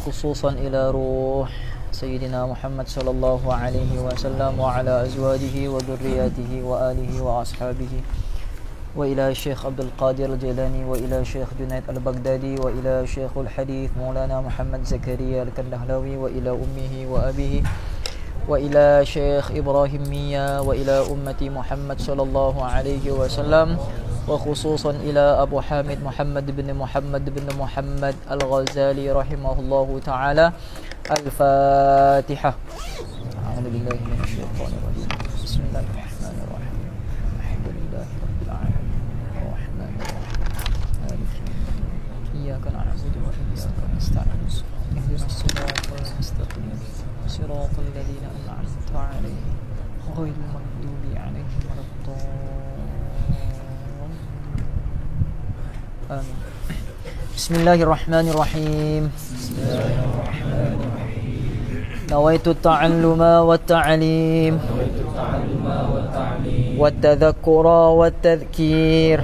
خصوصا إلى روح سيدنا محمد صلى الله عليه وسلم وعلى أزواجه وذرياته وآله وأصحابه وإلى الشيخ عبد القادر الجيلاني وإلى الشيخ جنيد البغدادي وإلى شيخ الحديث مولانا محمد زكريا الكندهلاوي وإلى أمه وأبيه وإلى شيخ إبراهيم مية وإلى أمة محمد صلى الله عليه وسلم وخصوصا إلى أبو حامد محمد بن محمد الغزالي رحمه الله تعالى. الفاتحة. أعوذ بالله من الشيطان الرجيم. بسم الله الرحمن الرحيم. الحمد لله رب العالمين الرحمن الرحيم مالك يوم الدين إياك نعبد وإياك نستعين اهدنا الصراط المستقيم صراط الذين أنعمت عليهم غير المغضوب عليهم ولا الضالين آمين. بسم الله الرحمن الرحيم. نويت التعلم والتعليم والتذكر والتذكير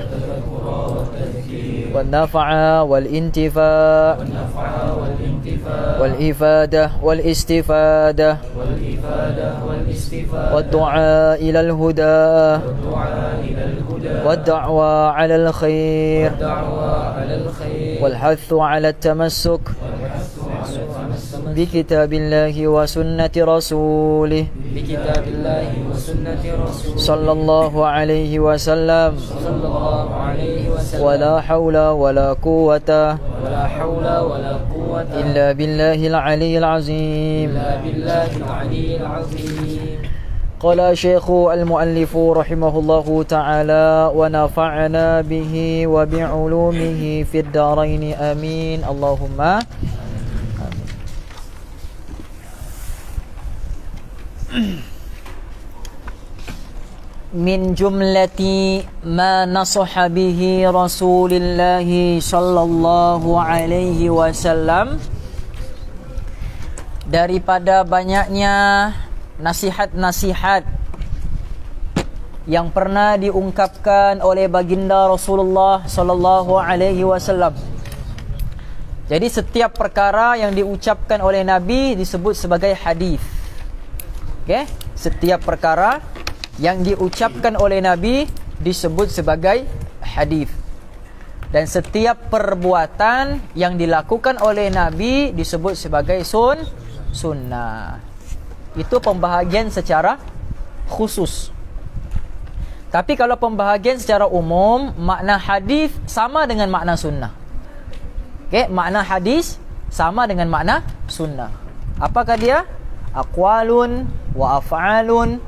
والنفع والانتفاع والإفادة والاستفادة والدعاء إلى الهدى والدعوة على الخير والحث على التمسك بكتاب الله وسنة رسوله صلى الله عليه وسلم ولا حول ولا قوة إلا بالله العلي العظيم. قال شيخ المؤلف رحمه الله تعالى ونفعنا به وبعلومه في الدارين آمين اللهم min jumlati ma nasaha bihi Rasulullah sallallahu alaihi wasallam, daripada banyaknya nasihat-nasihat yang pernah diungkapkan oleh baginda Rasulullah sallallahu alaihi wasallam. Jadi setiap perkara yang diucapkan oleh Nabi disebut sebagai hadis. Okey, setiap perkara yang diucapkan oleh Nabi disebut sebagai hadis. Dan setiap perbuatan yang dilakukan oleh Nabi disebut sebagai sunnah. Itu pembahagian secara khusus. Tapi kalau pembahagian secara umum, makna hadis sama dengan makna sunnah. Okey, makna hadis sama dengan makna sunnah. Apakah dia? Aqwalun wa af'alun,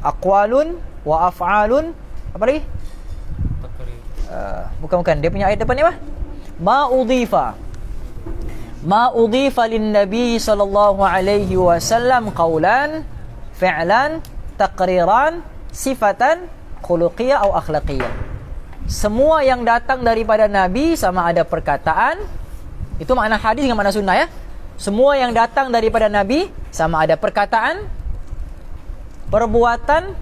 aqwalun wa af'alun, apa lagi? Bukan dia punya ayat depan ni apa? Ma udhifa lin nabi sallallahu alaihi wasallam qawlan fi'lan taqriran sifatan khuluqiyah atau akhlaqiyah. Semua yang datang daripada Nabi sama ada perkataan, itu makna hadis dengan makna sunnah ya. Semua yang datang daripada Nabi sama ada perkataan, perbuatan,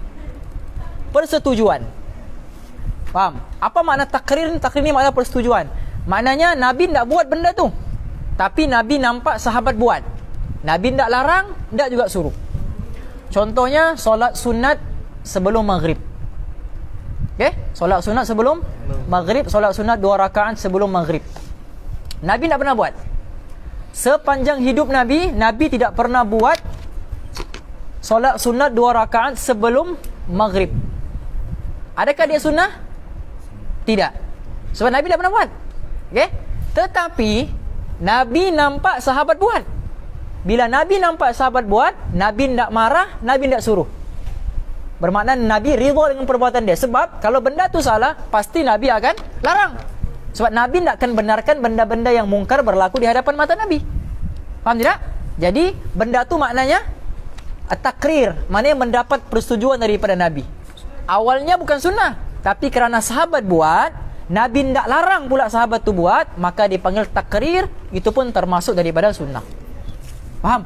persetujuan. Faham? Apa makna takrir? Takrir ni makna persetujuan. Maknanya Nabi tidak buat benda tu, tapi Nabi nampak sahabat buat. Nabi tidak larang, tidak juga suruh. Contohnya solat sunat sebelum maghrib. Okay? Solat sunat sebelum maghrib, solat sunat 2 rakaat sebelum maghrib. Nabi tidak pernah buat. Sepanjang hidup Nabi, Nabi tidak pernah buat solat sunat 2 rakaat sebelum maghrib. Adakah dia sunnah? Tidak. Sebab Nabi tidak pernah buat. Okay? Tetapi Nabi nampak sahabat buat. Bila Nabi nampak sahabat buat, Nabi tidak marah, Nabi tidak suruh. Bermakna Nabi ridha dengan perbuatan dia. Sebab kalau benda tu salah, pasti Nabi akan larang. Sebab Nabi tidak akan benarkan benda-benda yang mungkar berlaku di hadapan mata Nabi. Faham tidak? Jadi benda tu maknanya at-takrir, maknanya mendapat persetujuan daripada Nabi. Awalnya bukan sunnah, tapi kerana sahabat buat, Nabi tidak larang pula sahabat tu buat, maka dipanggil takrir. Itu pun termasuk daripada sunnah. Faham?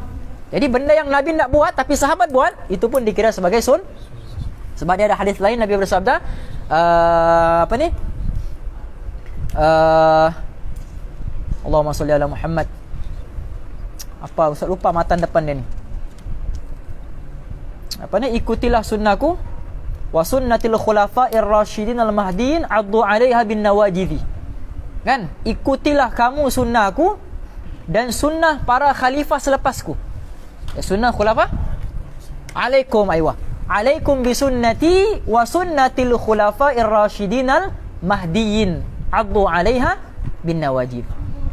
Jadi benda yang Nabi tidak buat tapi sahabat buat, itu pun dikira sebagai Sebab dia ada hadis lain Nabi bersabda, Allahumma salli ala Muhammad. Apa Ustaz lupa matan depan dia ni. Apa ni? Ikutilah sunnahku wa sunnatil khulafa'ir rasyidin al-mahdiyyin 'addu 'alaiha bin nawajidhi. Kan? Ikutilah kamu sunnahku dan sunnah para khalifah selepasku. Sunnah khulafah alaikum aywa. Alaikum bi sunnati wa sunnatil khulafa'ir rasyidin al-mahdiyyin 'addu 'alaiha bin nawajidh.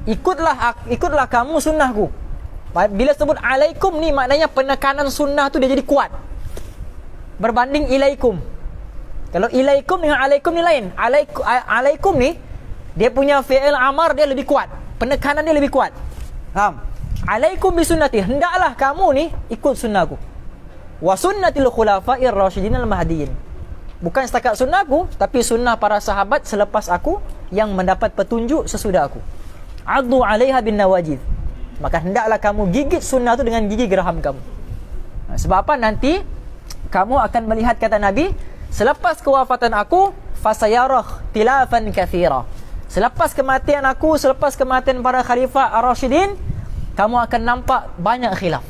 Ikutlah kamu sunnahku. Bila sebut alaikum ni maknanya penekanan sunnah tu dia jadi kuat berbanding ilaikum. Kalau ilaikum dengan alaikum ni lain. Alaikum ni dia punya fi'il amar dia lebih kuat, penekanan dia lebih kuat. Faham? Alaikum bi sunnati, hendaklah kamu ni ikut sunnahku. Wa sunnatil khulafa'ir rasyidin al-mahdiyyin. Bukan setakat sunnahku, tapi sunnah para sahabat selepas aku yang mendapat petunjuk sesudah aku. Addu 'alaiha bin nawajidh. Maka hendaklah kamu gigit sunnah tu dengan gigi geraham kamu. Sebab apa? Nanti kamu akan melihat, kata Nabi, selepas kewafatan aku fasayarah tilafan kathira. Selepas kematian aku, selepas kematian para khalifah ar-rasyidin, kamu akan nampak banyak khilaf.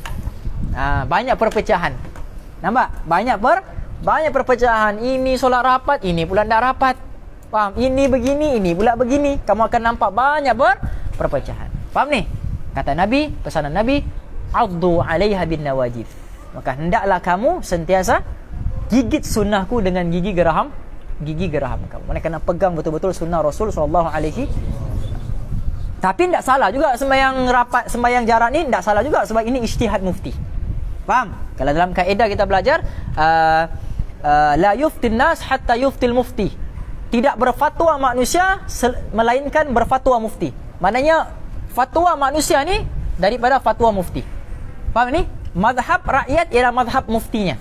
Banyak perpecahan. Nampak? Banyak perpecahan. Ini solat rapat, ini pula tak rapat. Faham? Ini begini, ini pula begini. Kamu akan nampak banyak perpecahan. Faham ni? Kata Nabi, pesanan Nabi, addu 'alaiha bin nawajidh. Maka hendaklah kamu sentiasa gigit sunnahku dengan gigi geraham kamu. Mana kena pegang betul-betul sunnah Rasul sallallahu alaihi. Tapi tidak salah juga sembahyang rapat, sembahyang jarak ni tidak salah juga sebab ini ijtihad mufti. Faham? Kalau dalam kaedah kita belajar la yuftin nas hatta yuftil mufti. Tidak berfatwa manusia melainkan berfatwa mufti. Maknanya fatwa manusia ni daripada fatwa mufti. Faham ni? Mazhab rakyat ialah mazhab muftinya.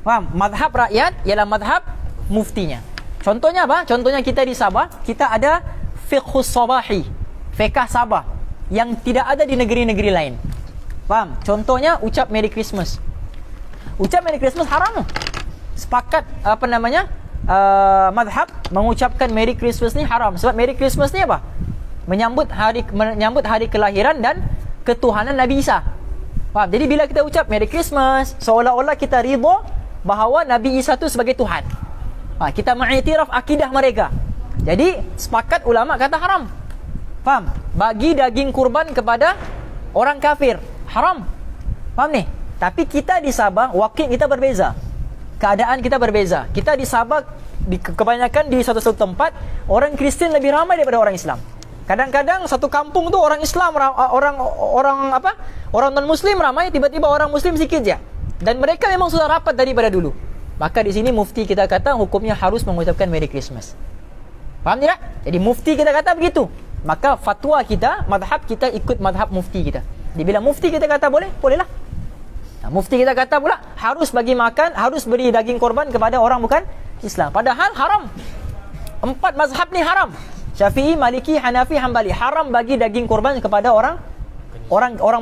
Faham? Mazhab rakyat ialah mazhab muftinya. Contohnya apa? Contohnya kita di Sabah, kita ada fiqhus sabahi, fiqh Sabah yang tidak ada di negeri-negeri lain. Faham? Contohnya ucap Merry Christmas. Ucap Merry Christmas haram. Sepakat mazhab mengucapkan Merry Christmas ni haram. Sebab Merry Christmas ni apa? Menyambut hari kelahiran dan ketuhanan Nabi Isa. Faham? Jadi bila kita ucap Merry Christmas, seolah-olah kita ridha bahawa Nabi Isa tu sebagai Tuhan. Kita mengiktiraf akidah mereka. Jadi sepakat ulama kata haram. Faham? Bagi daging kurban kepada orang kafir haram. Faham ni? Tapi kita di Sabah, wakil kita berbeza. Keadaan kita berbeza. Kita di Sabah kebanyakan di satu tempat orang Kristian lebih ramai daripada orang Islam. Kadang-kadang satu kampung tu orang Islam, orang non Muslim ramai, tiba-tiba orang Muslim sikit je. Dan mereka memang sudah rapat daripada dulu. Maka di sini mufti kita kata hukumnya harus mengucapkan Merry Christmas. Faham tidak? Jadi mufti kita kata begitu. Maka fatwa kita, madhab kita ikut madhab mufti kita. Jadi bila mufti kita kata boleh, bolehlah. Mufti kita kata pula harus bagi makan, harus beri daging korban kepada orang bukan Islam. Padahal haram. 4 mazhab ni haram. Syafi'i, Maliki, Hanafi, Hambali. Haram bagi daging korban kepada orang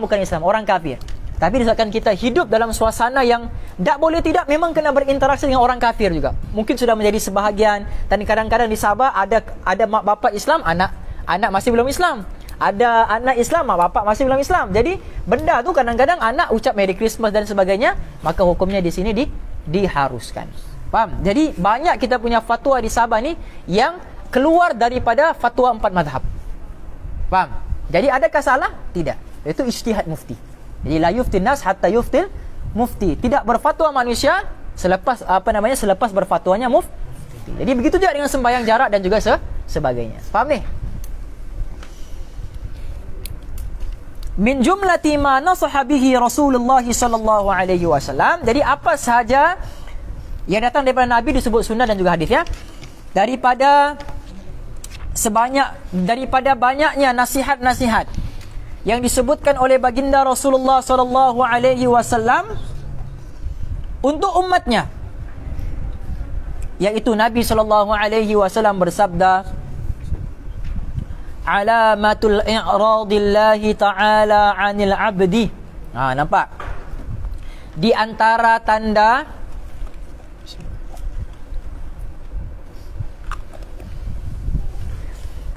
bukan Islam, orang kafir. Tapi disebabkan kita hidup dalam suasana yang tak boleh tidak, memang kena berinteraksi dengan orang kafir juga. Mungkin sudah menjadi sebahagian. Dan kadang-kadang di Sabah ada mak bapak Islam, anak masih belum Islam. Ada anak Islam, mak bapak masih belum Islam. Jadi benda tu kadang-kadang anak ucap Merry Christmas dan sebagainya, maka hukumnya di sini diharuskan. Faham? Jadi banyak kita punya fatwa di Sabah ni yang keluar daripada fatwa 4 mazhab. Faham? Jadi adakah salah? Tidak. Itu ijtihad mufti. Jadi la yuftin nas hatta yuftil mufti. Tidak berfatwa manusia selepas selepas berfatwanya mufti. Jadi begitu juga dengan sembahyang jarak dan juga sebagainya. Faham ni? Min jumlati ma nasaha bihi Rasulullah sallallahu alaihi wasallam. Jadi apa sahaja yang datang daripada Nabi disebut sunnah dan juga hadis ya. Daripada banyaknya nasihat-nasihat yang disebutkan oleh baginda Rasulullah sallallahu alaihi wasallam untuk umatnya, yaitu Nabi sallallahu alaihi wasallam bersabda, alamatul i'radillahi ta'ala 'anil 'abdi. Nampak? Di antara tanda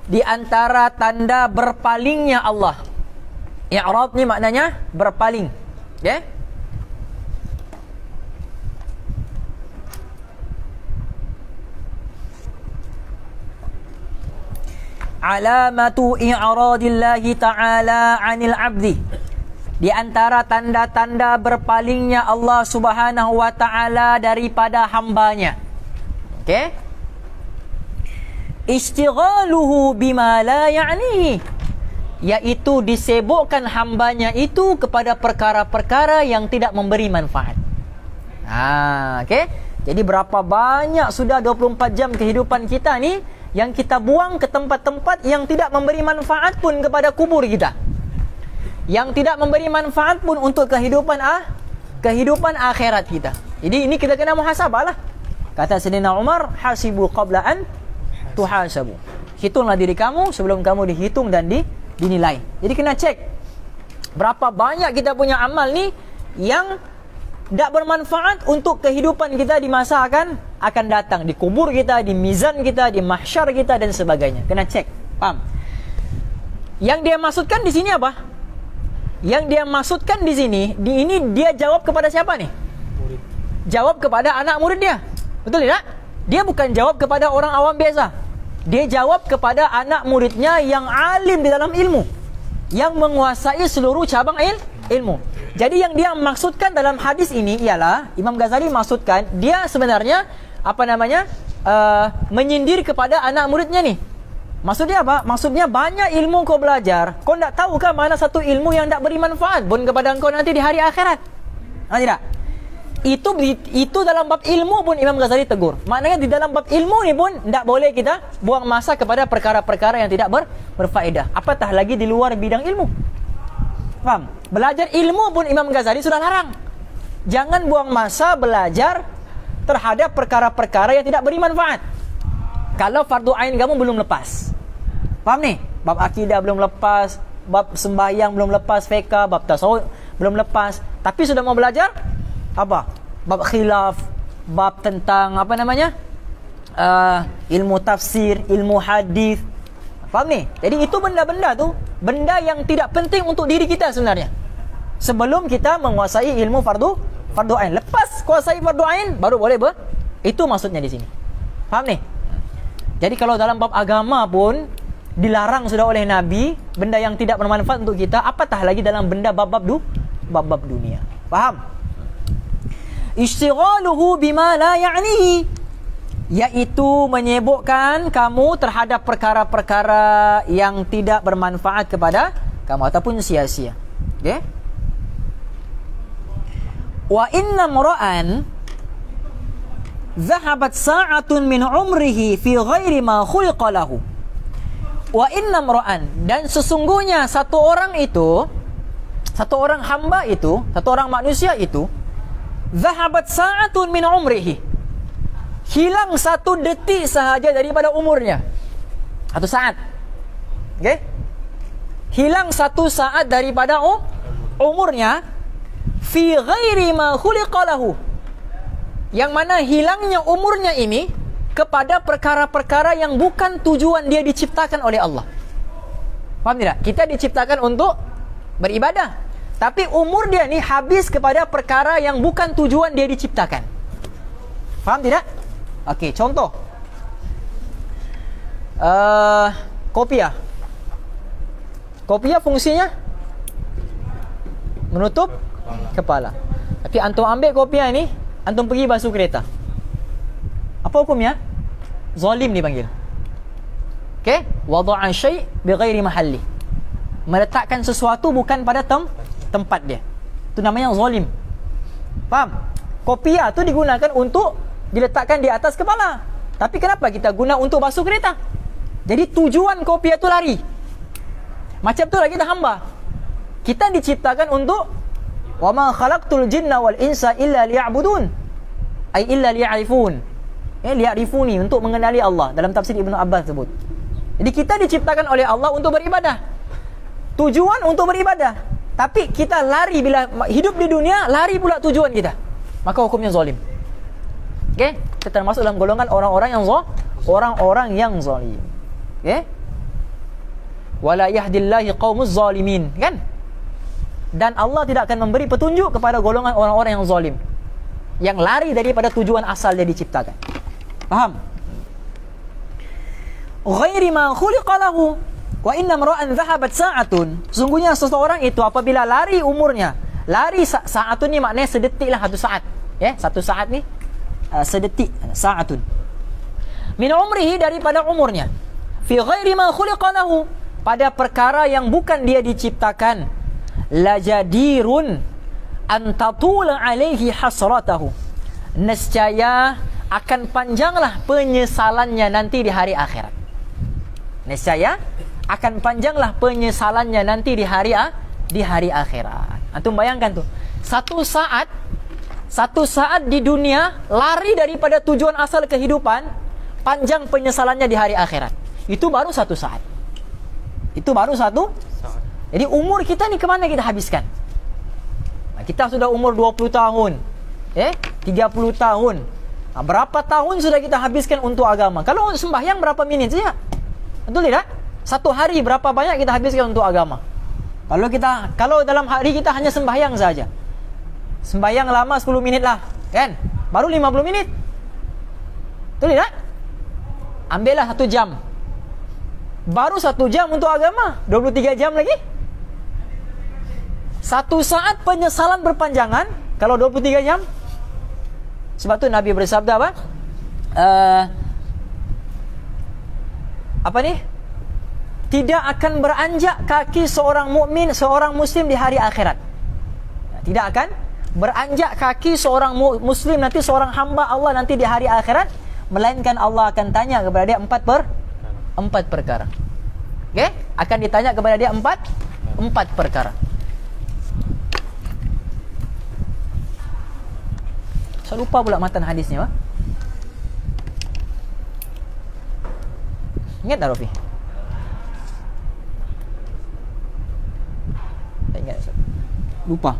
Di antara tanda berpalingnya Allah. I'rad ni maknanya berpaling. Okay? Alamatu i'radillahi ta'ala 'anil 'abdi. Di antara tanda-tanda berpalingnya Allah Subhanahu wa taala daripada hambanya. Okey? Istighaluhu bima la ya'nihi, yaitu disibukkan hambanya itu kepada perkara-perkara yang tidak memberi manfaat. Okey? Jadi berapa banyak sudah 24 jam kehidupan kita ni yang kita buang ke tempat-tempat yang tidak memberi manfaat pun kepada kubur kita, yang tidak memberi manfaat pun untuk kehidupan akhirat kita. Jadi ini kita kena muhasabah lah. Kata Sayyidina Umar, hasibu qabla an tuhasabu. Hitunglah diri kamu sebelum kamu dihitung dan dinilai. Jadi kena cek berapa banyak kita punya amal ni yang tak bermanfaat untuk kehidupan kita di masa akan datang, di kubur kita, di mizan kita, di mahsyar kita dan sebagainya. Kena cek. Faham? Yang dia maksudkan di sini apa? Yang dia maksudkan di sini, ini dia jawab kepada siapa nih? Murid. Jawab kepada anak murid dia. Betul tidak? Dia bukan jawab kepada orang awam biasa. Dia jawab kepada anak muridnya yang alim di dalam ilmu, yang menguasai seluruh cabang ilmu. Jadi yang dia maksudkan dalam hadis ini ialah, Imam Ghazali maksudkan, dia sebenarnya menyindir kepada anak muridnya ni. Maksudnya apa? Maksudnya banyak ilmu kau belajar, kau tak tahukah mana satu ilmu yang tak beri manfaat pun kepada engkau nanti di hari akhirat? Tidak? Itu dalam bab ilmu pun Imam Ghazali tegur. Maknanya di dalam bab ilmu ni pun tak boleh kita buang masa kepada perkara-perkara yang tidak berfaedah. Apatah lagi di luar bidang ilmu. Faham? Belajar ilmu pun Imam Ghazali sudah larang. Jangan buang masa belajar terhadap perkara-perkara yang tidak beri manfaat. Kalau fardu ain kamu belum lepas. Faham ni? Bab akidah belum lepas, bab sembahyang belum lepas, fiqh, bab tasawuf belum lepas, tapi sudah mau belajar apa? Bab khilaf, bab tentang ilmu tafsir, ilmu hadis. Faham ni? Jadi itu benda-benda tu, benda yang tidak penting untuk diri kita sebenarnya. Sebelum kita menguasai ilmu fardu ain. Lepas kuasai fardu ain baru boleh itu maksudnya di sini. Faham ni? Jadi kalau dalam bab agama pun dilarang sudah oleh Nabi benda yang tidak bermanfaat untuk kita, apatah lagi dalam benda bab-bab dunia. Faham? Istighaluhu bima la ya'nihi, yaitu menyibukkan kamu terhadap perkara-perkara yang tidak bermanfaat kepada kamu ataupun sia-sia. Okey? Wa inna mra'an zahabat sa'atun min umrihi fi ghairi ma khuliqa lahu. Wa inna mra'an, dan sesungguhnya satu orang hamba itu, satu orang manusia itu, zahabat sa'atun min umrihi, hilang satu detik sahaja daripada umurnya. Satu saat. Okey? Hilang satu saat daripada umurnya fi ghairi ma khuliqa lahu, yang mana hilangnya umurnya ini kepada perkara-perkara yang bukan tujuan dia diciptakan oleh Allah. Faham tidak? Kita diciptakan untuk beribadah, tapi umur dia ni habis kepada perkara yang bukan tujuan dia diciptakan. Faham tidak? Okey, contoh. Kopiah. Kopiah fungsinya menutup kepala. Tapi antum ambil kopiah ni, antum pergi basuh kereta. Apa hukumnya? Zalim dipanggil. Okey? Wada'an syai' bighairi mahalli. Meletakkan sesuatu bukan pada tempat dia. Itu namanya zalim. Faham? Kopiah tu digunakan untuk diletakkan di atas kepala. Tapi kenapa kita guna untuk basuh kereta? Jadi tujuan kopiah tu lari. Macam tu lagi kita hamba. Kita diciptakan untuk wa ma khalaqtul jinna wal insa illa liya'budun, ay illa liya'rifun. Liya'rifuni, untuk mengenali Allah. Dalam tafsir Ibnu Abbas sebut. Jadi kita diciptakan oleh Allah untuk beribadah. Tujuan untuk beribadah. Tapi kita lari, bila hidup di dunia, lari pula tujuan kita. Maka hukumnya zalim. Okey? Kita termasuk dalam golongan orang-orang yang zalim. Okey? wala yahdillahi qaumuz zalimin, kan? Dan Allah tidak akan memberi petunjuk kepada golongan orang-orang yang zalim, yang lari daripada tujuan asal dia diciptakan. Faham? Ghairi ma khuliqa lahu wa inna mar'an dhahabat sa'atun. Sungguhnya seseorang itu apabila lari umurnya, lari sa'atun ni maknanya sedetik lah, satu saat. Ya, satu saat ni sedetik, sa'atun. Min umrihi, daripada umurnya. Fi ghairi ma khuliqa lahu, pada perkara yang bukan dia diciptakan. La jadirun an tatula alaihi hasratahu. Nescaya akan panjanglah penyesalannya nanti di hari akhirat. Nescaya akan panjanglah penyesalannya nanti di hari akhirat. Antum bayangkan tuh, satu saat di dunia lari daripada tujuan asal kehidupan, panjang penyesalannya di hari akhirat. Itu baru satu saat. Itu baru satu saat. Jadi umur kita ni kemana kita habiskan? Kita sudah umur 20 tahun, 30 tahun. Berapa tahun sudah kita habiskan untuk agama? Kalau sembahyang berapa minit saja? Betul tidak? Satu hari berapa banyak kita habiskan untuk agama? Kalau dalam hari kita hanya sembahyang saja, sembahyang lama 10 minit lah, kan? Baru 50 menit. Betul tidak? Ambillah 1 jam. Baru 1 jam untuk agama, 23 jam lagi. Satu saat penyesalan berpanjangan kalau 23 jam. Sebab tu Nabi bersabda apa? Apa ni? Tidak akan beranjak kaki seorang mukmin, seorang muslim di hari akhirat. Tidak akan beranjak kaki seorang muslim nanti, seorang hamba Allah nanti di hari akhirat, melainkan Allah akan tanya kepada dia empat perkara. Okey? Akan ditanya kepada dia empat perkara. Saya lupa pula matan hadisnya. Ingat tak, Rafi? Tak ingat. Lupa.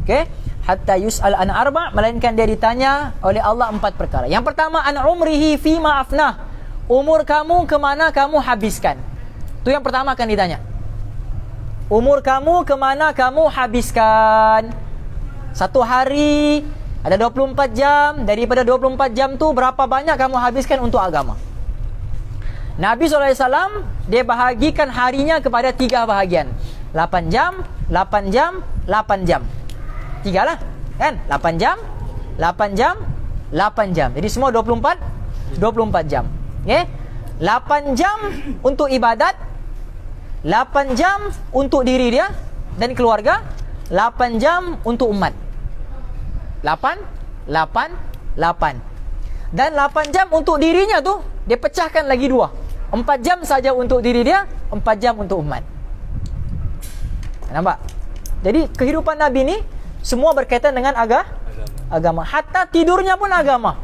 Okey? Hatta yus'al an arba', melainkan dia ditanya oleh Allah 4 perkara. Yang pertama, an umrihi fima afnah. Umur kamu kemana kamu habiskan? Itu yang pertama akan ditanya. Umur kamu kemana kamu habiskan? Satu hari ada 24 jam. Daripada 24 jam tu berapa banyak kamu habiskan untuk agama? Nabi SAW dia bahagikan harinya kepada 3 bahagian. 8 jam, 8 jam, 8 jam. 3 lah, kan? 8 jam, 8 jam, 8 jam. Jadi semua 24 jam. Okay? 8 jam untuk ibadat, 8 jam untuk diri dia dan keluarga, 8 jam untuk umat. 8. Dan 8 jam untuk dirinya tu dia pecahkan lagi 2. 4 jam saja untuk diri dia, 4 jam untuk umat. Nampak? Jadi kehidupan Nabi ni semua berkaitan dengan agama. Hatta tidurnya pun agama.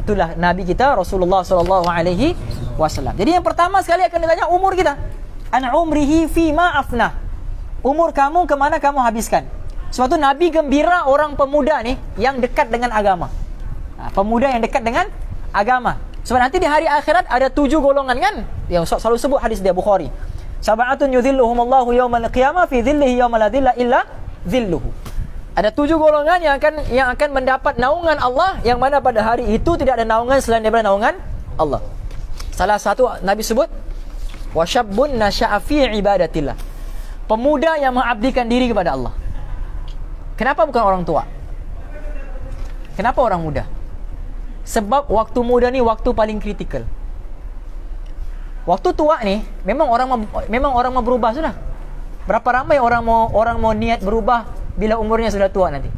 Itulah Nabi kita Rasulullah SAW. Jadi yang pertama sekali akan ditanya umur kita. An umrihi fima afnah. Umur kamu kemana kamu habiskan? Sebab tu Nabi gembira orang pemuda ni yang dekat dengan agama. Pemuda yang dekat dengan agama. Sebab nanti di hari akhirat ada 7 golongan, kan? Yang selalu sebut hadis dia Bukhari. Sab'atun yudhilluhumullahu yawmal qiyamah fi dhillihi yawma la dhilla illa dhilluhu. Ada 7 golongan yang akan mendapat naungan Allah, yang mana pada hari itu tidak ada naungan selain daripada naungan Allah. Salah satu Nabi sebut wa syabbun nasha'a fi ibadatillah. Pemuda yang mengabdikan diri kepada Allah. Kenapa bukan orang tua? Kenapa orang muda? Sebab waktu muda ni waktu paling kritikal. Waktu tua ni memang orang mau berubah sudah. Berapa ramai orang mau niat berubah bila umurnya sudah tua nanti.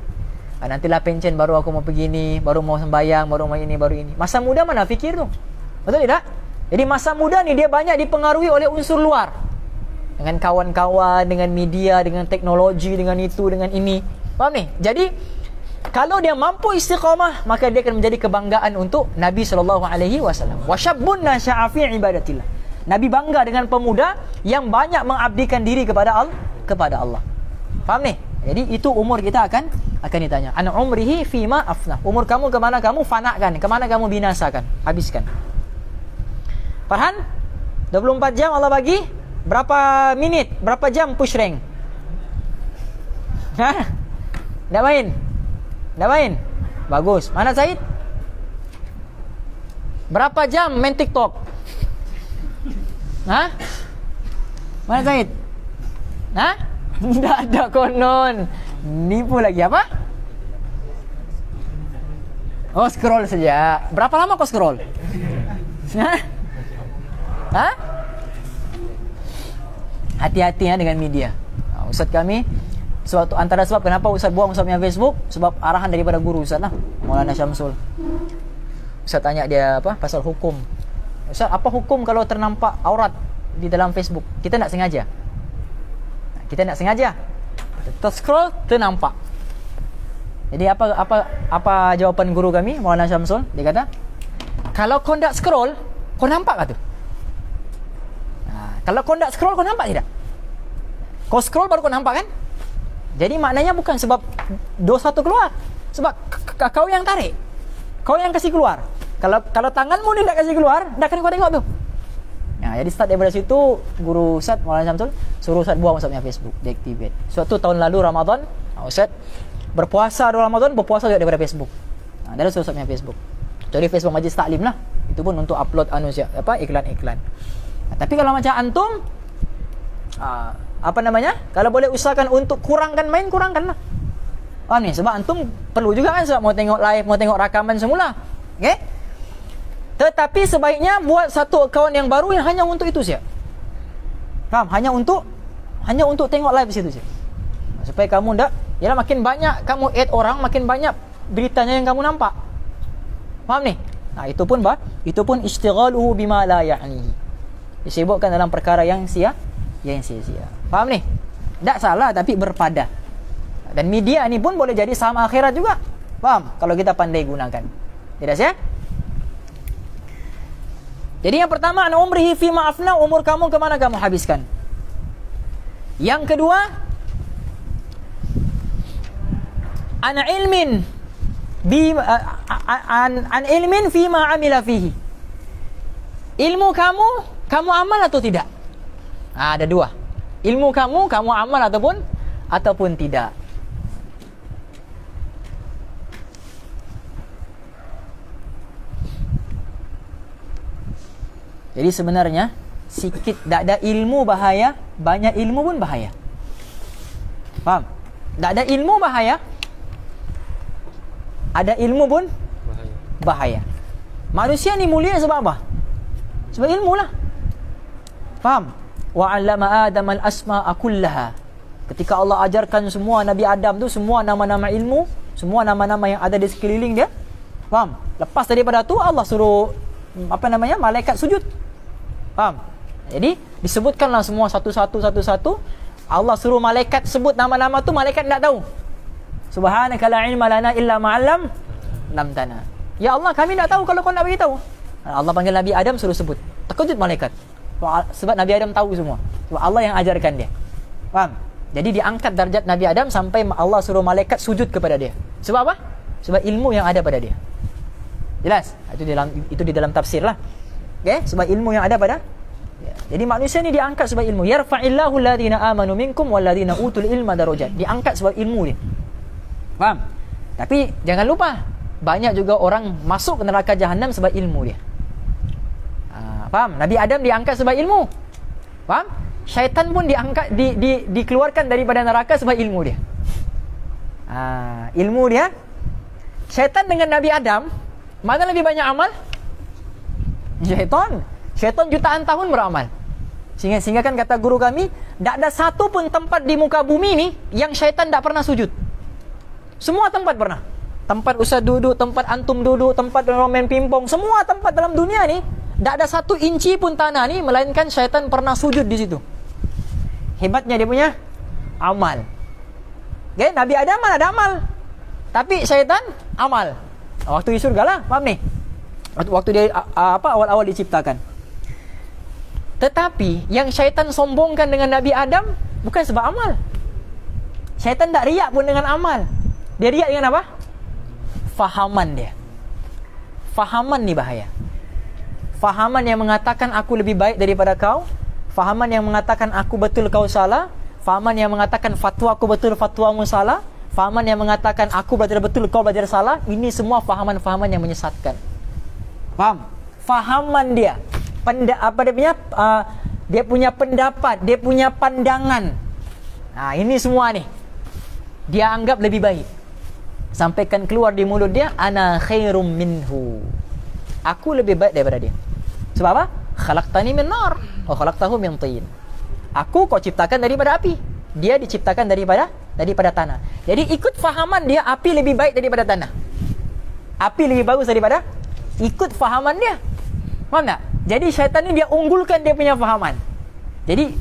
Nantilah pencen baru aku mau pergi ni, baru mau sembahyang, baru mau ini, baru ini. Masa muda mana fikir tu? Betul tidak? Jadi masa muda ni dia banyak dipengaruhi oleh unsur luar. Dengan kawan-kawan, dengan media, dengan teknologi, dengan itu, dengan ini. Faham ni? Jadi kalau dia mampu istiqamah, maka dia akan menjadi kebanggaan untuk Nabi SAW. Wa syabbun nasha'a fi ibadatillah. Nabi bangga dengan pemuda yang banyak mengabdikan diri kepada Allah. Faham ni? Jadi itu umur kita akan ditanya. An umrihi fima afna. Umur kamu ke mana kamu fanakan, ke mana kamu binasakan, habiskan. Farhan? 24 jam Allah bagi, berapa minit, berapa jam push rank? Ha? Dah main? Dah main? Bagus. Mana Said? Berapa jam main TikTok? Ha? Mana Said? Ha? Tak ada konon. Nipu lagi apa? Oh, scroll saja. Berapa lama kau scroll? Ha? Ha? Hati-hati ya dengan media. Ustaz kami, suatu antara sebab kenapa Ustaz buang Ustaz punya Facebook, sebab arahan daripada guru Ustaz lah, Maulana Syamsul. Ustaz tanya dia apa pasal hukum. Ustaz, apa hukum kalau ternampak aurat di dalam Facebook? Kita nak sengaja. Kita nak sengaja. Scroll ternampak. Jadi apa jawapan guru kami Maulana Syamsul? Dia kata, kalau kau tak scroll, kau nampak tak tu? Kalau kau tak scroll, kau nampak tidak? Kau scroll baru kau nampak kan? Jadi maknanya bukan sebab dosa tu keluar, sebab kau yang tarik, kau yang kasih keluar. Kalau tanganmu ni tak kasih keluar, dah kena kau tengok tu. Jadi start daripada situ, guru Ustaz Maulana Syamsul suruh Ustaz buang Ustaz punya Facebook, deactivate. Suatu tahun lalu Ramadan, Ustaz berpuasa di Ramadan, berpuasa juga daripada Facebook. Dia suruh Ustaz punya Facebook. Jadi Facebook Majlis Taklim lah. Itu pun untuk upload iklan-iklan. Tapi kalau macam antum, kalau boleh usahakan untuk kurangkan main, kurangkan lah. Faham ni? Sebab antum perlu juga kan, sebab mau tengok live, mau tengok rakaman semula. Okay? Tetapi sebaiknya buat satu akaun yang baru yang hanya untuk itu saja. Faham? Hanya untuk tengok live situ saja. Supaya kamu tak, yalah makin banyak kamu add orang, makin banyak beritanya yang kamu nampak. Faham ni? Itu pun istighaluhu bima la ya'nihi. Disibukkan dalam perkara yang sia-sia. Faham ni? Tak salah, tapi berpada. Dan media ni pun boleh jadi saham akhirat juga. Faham? Kalau kita pandai gunakan. Tidak ya? Jadi yang pertama, an umrihi fi ma'afna, umur kamu ke mana kamu habiskan. Yang kedua, an ilmin fi ma amila fihi. Ilmu kamu amal atau tidak? Ada dua. Ilmu kamu amal ataupun tidak. Jadi sebenarnya sikit tak ada ilmu bahaya, banyak ilmu pun bahaya. Faham? Tak ada ilmu bahaya, ada ilmu pun bahaya. Manusia ni mulia sebab apa? Sebab ilmu lah. Faham? Wa 'allama Adam al-asma'a kullaha. Ketika Allah ajarkan semua Nabi Adam tu semua nama-nama ilmu, semua nama-nama yang ada di sekeliling dia. Faham? Lepas daripada tu Allah suruh malaikat sujud. Faham? Jadi disebutkanlah semua satu-satu. Allah suruh malaikat sebut nama-nama tu, malaikat tak tahu. Subhanaka la ilma lana illa ma'allam lamtana. Ya Allah, kami tak tahu kalau kau nak bagi tahu. Allah panggil Nabi Adam suruh sebut. Terkejut malaikat. Sebab Nabi Adam tahu semua. Sebab Allah yang ajarkan dia. Faham? Jadi diangkat darjat Nabi Adam sampai Allah suruh malaikat sujud kepada dia. Sebab apa? Sebab ilmu yang ada pada dia. Jelas? Itu di dalam tafsir lah. Okay? Sebab ilmu yang ada pada ya. Jadi manusia ni diangkat sebab ilmu. Yarfa'illahu alladhina amanu minkum walladhina utul ilma darajat. Diangkat sebab ilmu dia. Faham? Tapi jangan lupa, banyak juga orang masuk ke neraka jahanam sebab ilmu dia. Faham? Nabi Adam diangkat sebab ilmu. Faham? Syaitan pun diangkat dikeluarkan daripada neraka sebab ilmu dia. Ilmu dia. Syaitan dengan Nabi Adam, mana lebih banyak amal? Syaitan jutaan tahun beramal. Sehingga kan kata guru kami, tak ada satu pun tempat di muka bumi ni yang syaitan tak pernah sujud. Semua tempat pernah. Tempat Ustaz duduk, tempat antum duduk, tempat orang main pingpong, semua tempat dalam dunia ni, tak ada satu inci pun tanah ni melainkan syaitan pernah sujud di situ. Hebatnya dia punya amal. Okay? Nabi Adam mana ada amal, tapi syaitan amal. Waktu di surga lah, faham ni? Waktu dia awal-awal diciptakan. Tetapi yang syaitan sombongkan dengan Nabi Adam bukan sebab amal. Syaitan tak riak pun dengan amal. Dia riak dengan apa? Fahaman dia. Fahaman ni bahaya. Fahaman yang mengatakan aku lebih baik daripada kau, fahaman yang mengatakan aku betul kau salah, fahaman yang mengatakan fatwa aku betul fatwamu salah, fahaman yang mengatakan aku belajar betul kau belajar salah. Ini semua fahaman-fahaman yang menyesatkan. Faham? Fahaman dia, dia punya pendapat, dia punya pandangan. Ini semua ni dia anggap lebih baik. Sampaikan keluar di mulut dia, ana khairum minhu. Aku lebih baik daripada dia. Sebab apa? Khalaqtani min nar wa khalaqtahu min tin. Aku kau ciptakan daripada api, dia diciptakan daripada tanah. Jadi ikut fahaman dia, api lebih baik daripada tanah. Api lebih bagus daripada, ikut fahaman dia. Faham tak? Jadi syaitan ni dia unggulkan dia punya fahaman. Jadi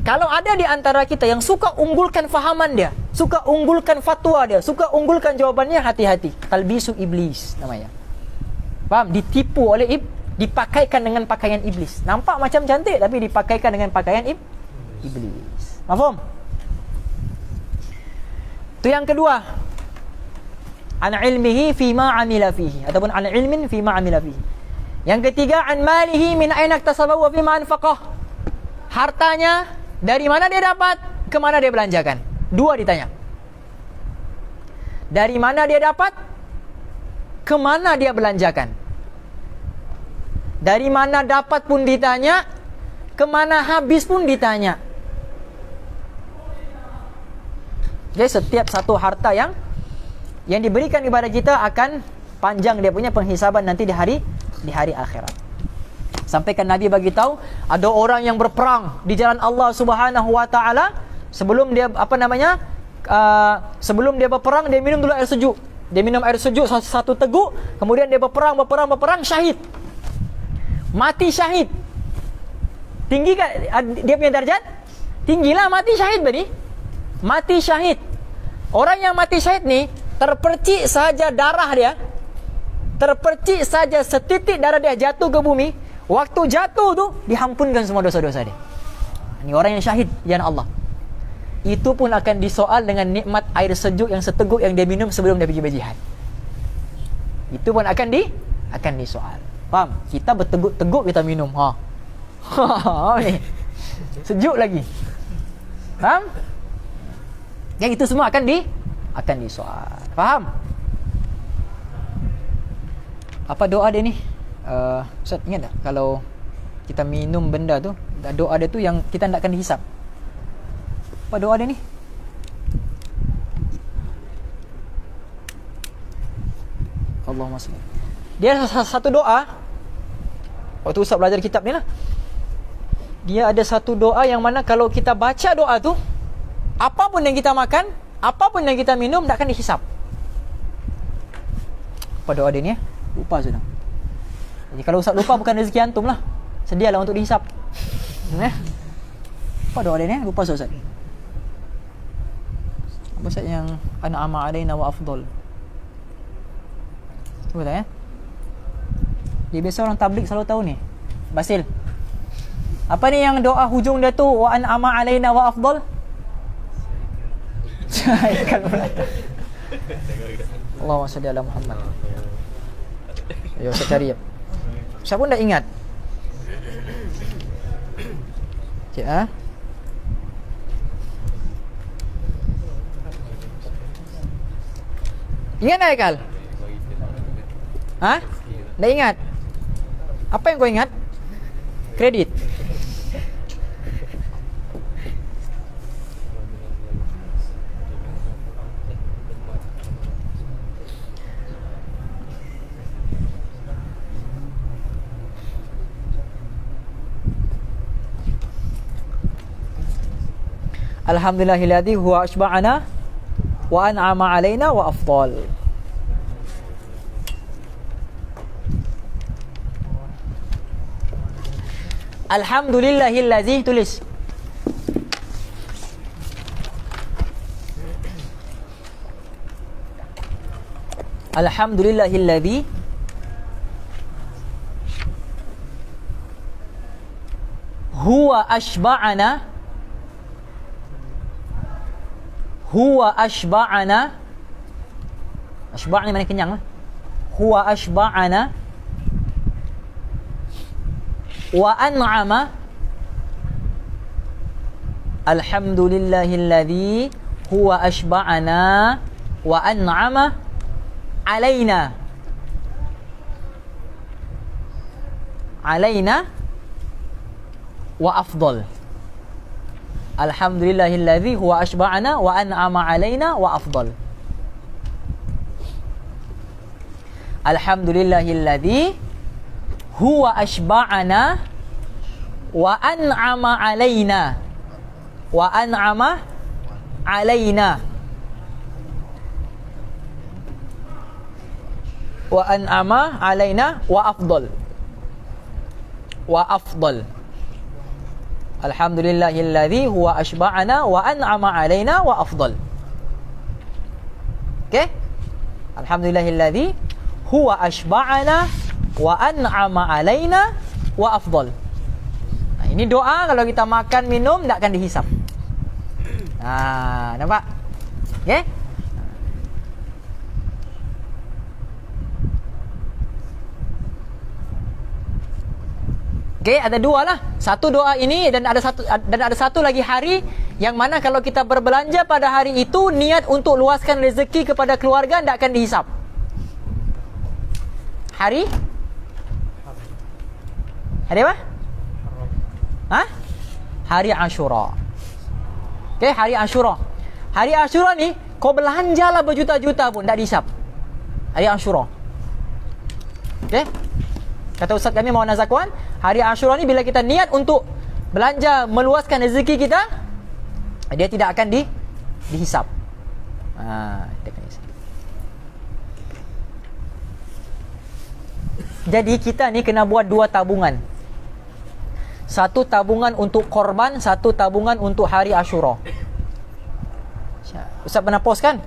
kalau ada di antara kita yang suka unggulkan fahaman dia, suka unggulkan fatwa dia, suka unggulkan jawabannya, hati-hati. Talbisu iblis namanya. Faham? Ditipu oleh dipakaikan dengan pakaian iblis. Nampak macam cantik tapi dipakaikan dengan pakaian iblis. Faham? Itu yang kedua. An ilmihi fima amila fihi, ataupun an ilmin fima amila fihi. Yang ketiga, an malihi min aina iktasabahu wa fima anfaqah. Hartanya dari mana dia dapat, ke mana dia belanjakan. Dua ditanya. Dari mana dia dapat, ke mana dia belanjakan. Dari mana dapat pun ditanya, ke mana habis pun ditanya. Jadi setiap satu harta yang diberikan kepada kita akan panjang dia punya penghisaban nanti di hari akhirat. Sampaikan Nabi bagi tahu, ada orang yang berperang di jalan Allah Subhanahu wa taala, sebelum dia sebelum dia berperang dia minum dulu air sejuk. Dia minum air sejuk satu teguk, kemudian dia berperang syahid. Mati syahid. Tinggi kan dia punya darjat? Tinggilah mati syahid tadi. Mati syahid. Orang yang mati syahid ni terpercik saja darah dia, terpercik saja setitik darah dia jatuh ke bumi. Waktu jatuh tu dihampunkan semua dosa-dosa dia. Ini orang yang syahid di jalan Allah. Itu pun akan disoal dengan nikmat air sejuk yang seteguk yang dia minum sebelum dia pergi berjihad. Itu pun akan disoal. Faham? Kita berteguk-teguk kita minum. Ni. Sejuk lagi. Faham? Yang itu semua akan disoal. Faham? Apa doa dia ni? Ustaz ingat tak kalau kita minum benda tu, doa dia tu yang kita tak akan dihisap. Apa doa dia ni? Allahumma salli. Dia satu doa. Waktu Ustaz belajar kitab ni lah, dia ada satu doa yang mana kalau kita baca doa tu, apapun yang kita makan, apapun yang kita minum tak akan dihisap. Apa doa dia ni? Lupa sudah. Jadi kalau Ustaz lupa bukan rezeki antum lah. Sedialah untuk dihisap. Apa doa dia ni? Lupa Ustaz. Apa Ustaz yang an'ama alaina wa afdal? Cuba tak ya? Dia biasa orang tabligh selalu tahu ni. Basil. Apa ni yang doa hujung dia tu, wa an'ama alaina wa afdal? Allahumma salli ala Muhammad. Ayo saya cari ya. Saya pun dah ingat. Cik Ingat tak Kal? Dah ingat? Apa yang kau ingat? Kredit. Alhamdulillahilladzi huwa asba'ana wa an'ama alaina wa afdal. Alhamdulillahilladzi, tulis. Alhamdulillahilladzi huwa ashba'ana. Huwa ashba'ana. Ashba'ni mana kenyang lah. Huwa ashba'ana wa an'ama. Alhamdulillahilladzi huwa ashba'ana wa an'ama alaina. Alaina wa afdal. Alhamdulillahilladzi huwa ashba'ana wa an'ama alaina wa afdal. Alhamdulillahilladzi huwa ashba'ana wa an'ama alaina wa an'ama alaina wa an'ama alaina wa afdal. Wa afdal. Alhamdulillahilladzi huwa ashba'ana wa an'ama alaina wa afdal. Okey? Alhamdulillahilladzi huwa ashba'ana wa an'ama alaina wa afdal. Nah, ini doa kalau kita makan minum tak akan dihisap. Nampak? Okey? Okey, ada dua lah. Satu doa ini dan ada satu lagi hari yang mana kalau kita berbelanja pada hari itu niat untuk luaskan rezeki kepada keluarga tak akan dihisap. Hari apa? Hari Ashura. Okey, hari Ashura. Hari Ashura ni kau belanjalah berjuta-juta pun tak dihisap. Hari Ashura. Okey? Kata Ustaz kami Maulana Zakwan, hari Ashura ni bila kita niat untuk belanja meluaskan rezeki kita, dia tidak akan dihisap. Dia akan dihisap. Jadi kita ni kena buat dua tabungan. Satu tabungan untuk korban, satu tabungan untuk hari Ashura. Ustaz pernah post kan?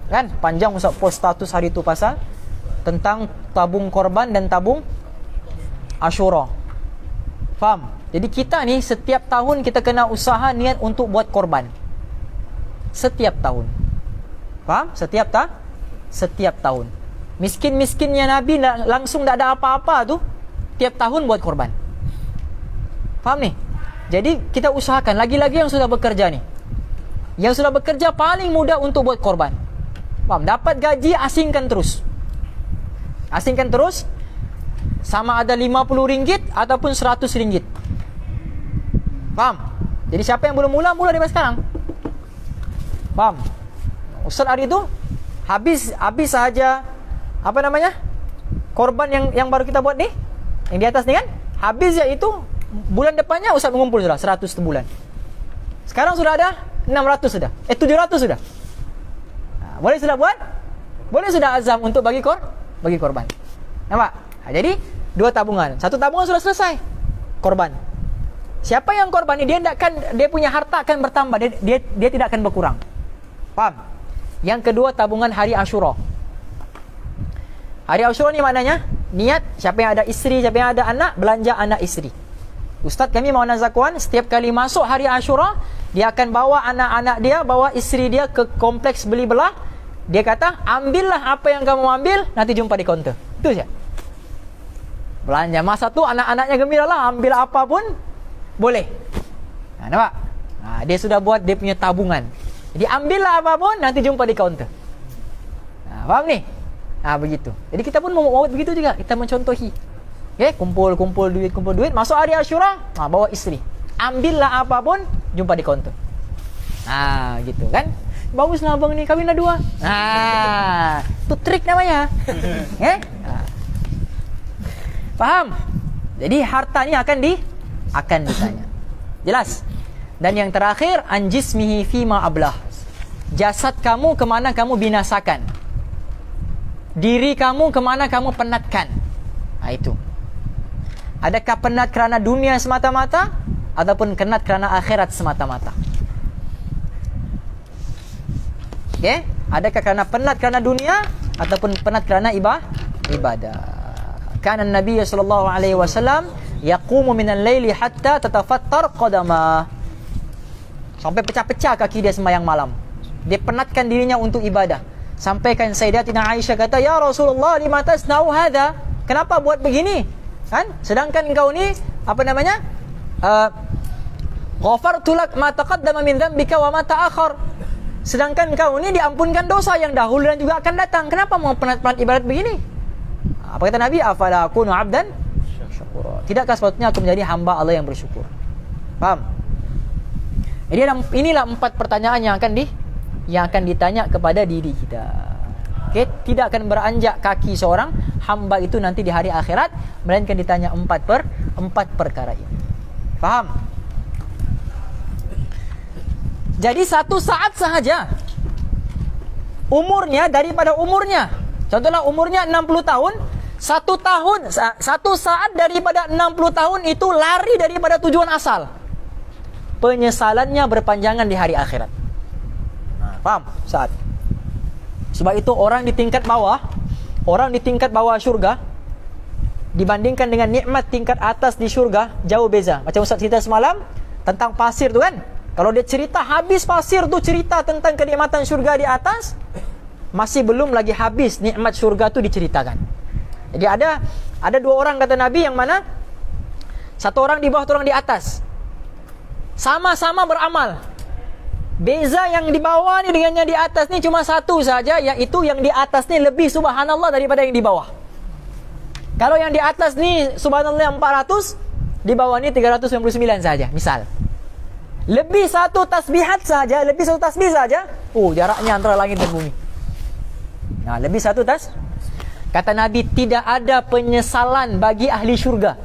Kan? Panjang Ustaz post status hari tu pasal tentang tabung korban dan tabung Ashura. Faham? Jadi kita ni setiap tahun kita kena usaha niat untuk buat korban. Setiap tahun. Faham? Setiap tahun. Miskin-miskinnya Nabi langsung tak ada apa-apa tu, tiap tahun buat korban. Faham ni? Jadi kita usahakan, lagi-lagi yang sudah bekerja ni. Yang sudah bekerja paling mudah untuk buat korban. Faham? Dapat gaji, asingkan terus. Asingkan terus. Sama ada RM50 ataupun RM100. Faham? Jadi siapa yang belum mula daripada sekarang. Faham? Ustaz hari itu habis sahaja apa namanya? Korban yang baru kita buat ni, yang di atas ni kan? Habis ya itu bulan depannya Ustaz mengumpul sudah 100 sebulan. Sekarang sudah ada 600 sudah. 700 sudah. Boleh sudah buat? Boleh sudah azam untuk bagi korban. Nampak? Jadi dua tabungan. Satu tabungan sudah selesai. Korban. Siapa yang korban ni dia punya harta akan bertambah. Dia tidak akan berkurang. Faham? Yang kedua tabungan hari Ashura. Hari Ashura ni maknanya niat siapa yang ada isteri, siapa yang ada anak, belanja anak isteri. Ustaz kami Maulana Zakwan setiap kali masuk hari Ashura, dia akan bawa anak-anak dia, bawa isteri dia ke kompleks beli belah. Dia kata, ambillah apa yang kamu ambil, nanti jumpa di kaunter. Itu saja. Belanja masa tu anak-anaknya gembira lah, ambil apa pun boleh. Nampak? Dia sudah buat dia punya tabungan. Jadi ambillah apa pun, nanti jumpa di kaunter. Faham ni? Begitu. Jadi kita pun mau begitu juga. Kita mencontohi. Okay? Kumpul duit. Masuk hari Ashura, bawa isteri. Ambillah apa pun, jumpa di kaunter. Gitu kan? Baguslah abang ni, kahwinlah dua. Itu trik namanya. Faham? Jadi harta ni akan ditanya. Jelas? Dan yang terakhir, anjismihi fima ablah. Jasad kamu kemana kamu binasakan. Diri kamu kemana kamu penatkan. Itu. Adakah penat kerana dunia semata-mata ataupun penat kerana akhirat semata-mata? Okay? Adakah kerana penat kerana dunia ataupun penat kerana ibadah? Kana Nabi sallallahu alaihi wasallam yaqumu minal laili hatta tatafattar qadamah. Sampai pecah-pecah kaki dia sembahyang malam. Dia penatkan dirinya untuk ibadah. Sampaikan Sayyidatina Aisyah kata, "Ya Rasulullah, lima tasna'u hadha?" Kenapa buat begini? Kan? Sedangkan engkau ni apa namanya? Ghafartu lak ma taqaddama min dhanbika wa ma ta'akhkhar. Sedangkan engkau ni diampunkan dosa yang dahulu dan juga akan datang. Kenapa mau penat-penat ibadat begini? Apa kata Nabi? Afala akunu 'abdan syakura. Tidakkah sepatutnya aku menjadi hamba Allah yang bersyukur? Faham? Jadi inilah 4 pertanyaan yang akan ditanya kepada diri kita. Okey, tidak akan beranjak kaki seorang hamba itu nanti di hari akhirat, melainkan ditanya 4 perkara ini. Faham? Jadi satu saat sahaja umurnya daripada umurnya. Contohnya umurnya 60 tahun, satu saat daripada 60 tahun itu lari daripada tujuan asal. Penyesalannya berpanjangan di hari akhirat. Faham? Saat. Sebab itu orang di tingkat bawah syurga dibandingkan dengan nikmat tingkat atas di syurga jauh beza. Macam Ustaz cerita semalam tentang pasir tu kan. Kalau dia cerita habis pasir tu cerita tentang kenikmatan syurga di atas, masih belum lagi habis nikmat syurga tu diceritakan. Jadi ada 2 orang kata Nabi, yang mana satu orang di bawah, satu orang di atas. Sama-sama beramal. Beza yang di bawah ni dengan yang di atas ni cuma satu saja, iaitu yang di atas ni lebih subhanallah daripada yang di bawah. Kalau yang di atas ni subhanallah 400, di bawah ni 399 saja, misal. Lebih satu tasbih saja, jaraknya antara langit dan bumi. Nah, lebih satu kata Nabi, tidak ada penyesalan bagi ahli syurga.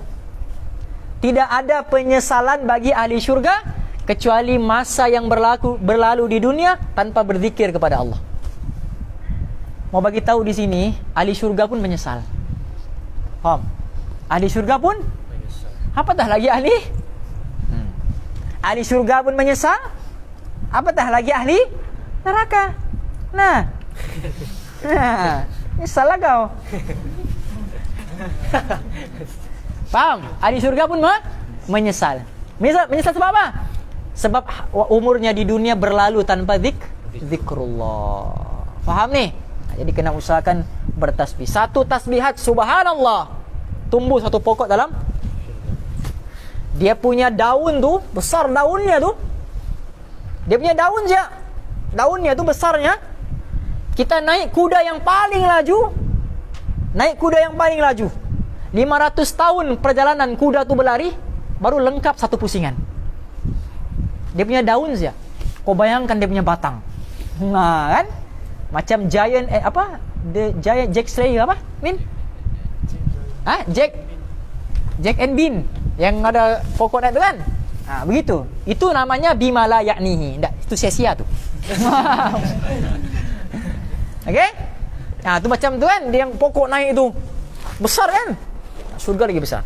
Tidak ada penyesalan bagi ahli syurga kecuali masa yang berlalu di dunia tanpa berzikir kepada Allah. Mau bagi tahu di sini, ahli syurga pun menyesal. Faham? Ahli syurga pun menyesal. Apatah lagi ahli? Ahli syurga pun menyesal. Apatah lagi ahli neraka? Nah, nyesal lah kau. Faham? Ahli syurga pun menyesal. Menyesal sebab apa? Sebab umurnya di dunia berlalu tanpa zikrullah. Faham ni? Jadi kena usahakan bertasbih. Satu tasbihat subhanallah, tumbuh satu pokok dalam. Dia punya daun tu, besar daunnya tu. Dia punya daun je. Daunnya tu besarnya. Kita naik kuda yang paling laju. 500 tahun perjalanan kuda tu berlari, baru lengkap satu pusingan. Dia punya daun saja. Kau bayangkan dia punya batang. Nah, kan? Macam giant The giant Jack Slayer apa? Min? Jack and Bean yang ada pokok tu kan? Begitu. Itu namanya bimala yaknihi. Tak, itu sia-sia tu. Okey? Tu macam tu kan, dia yang pokok naik tu. Besar kan? Surga lagi besar.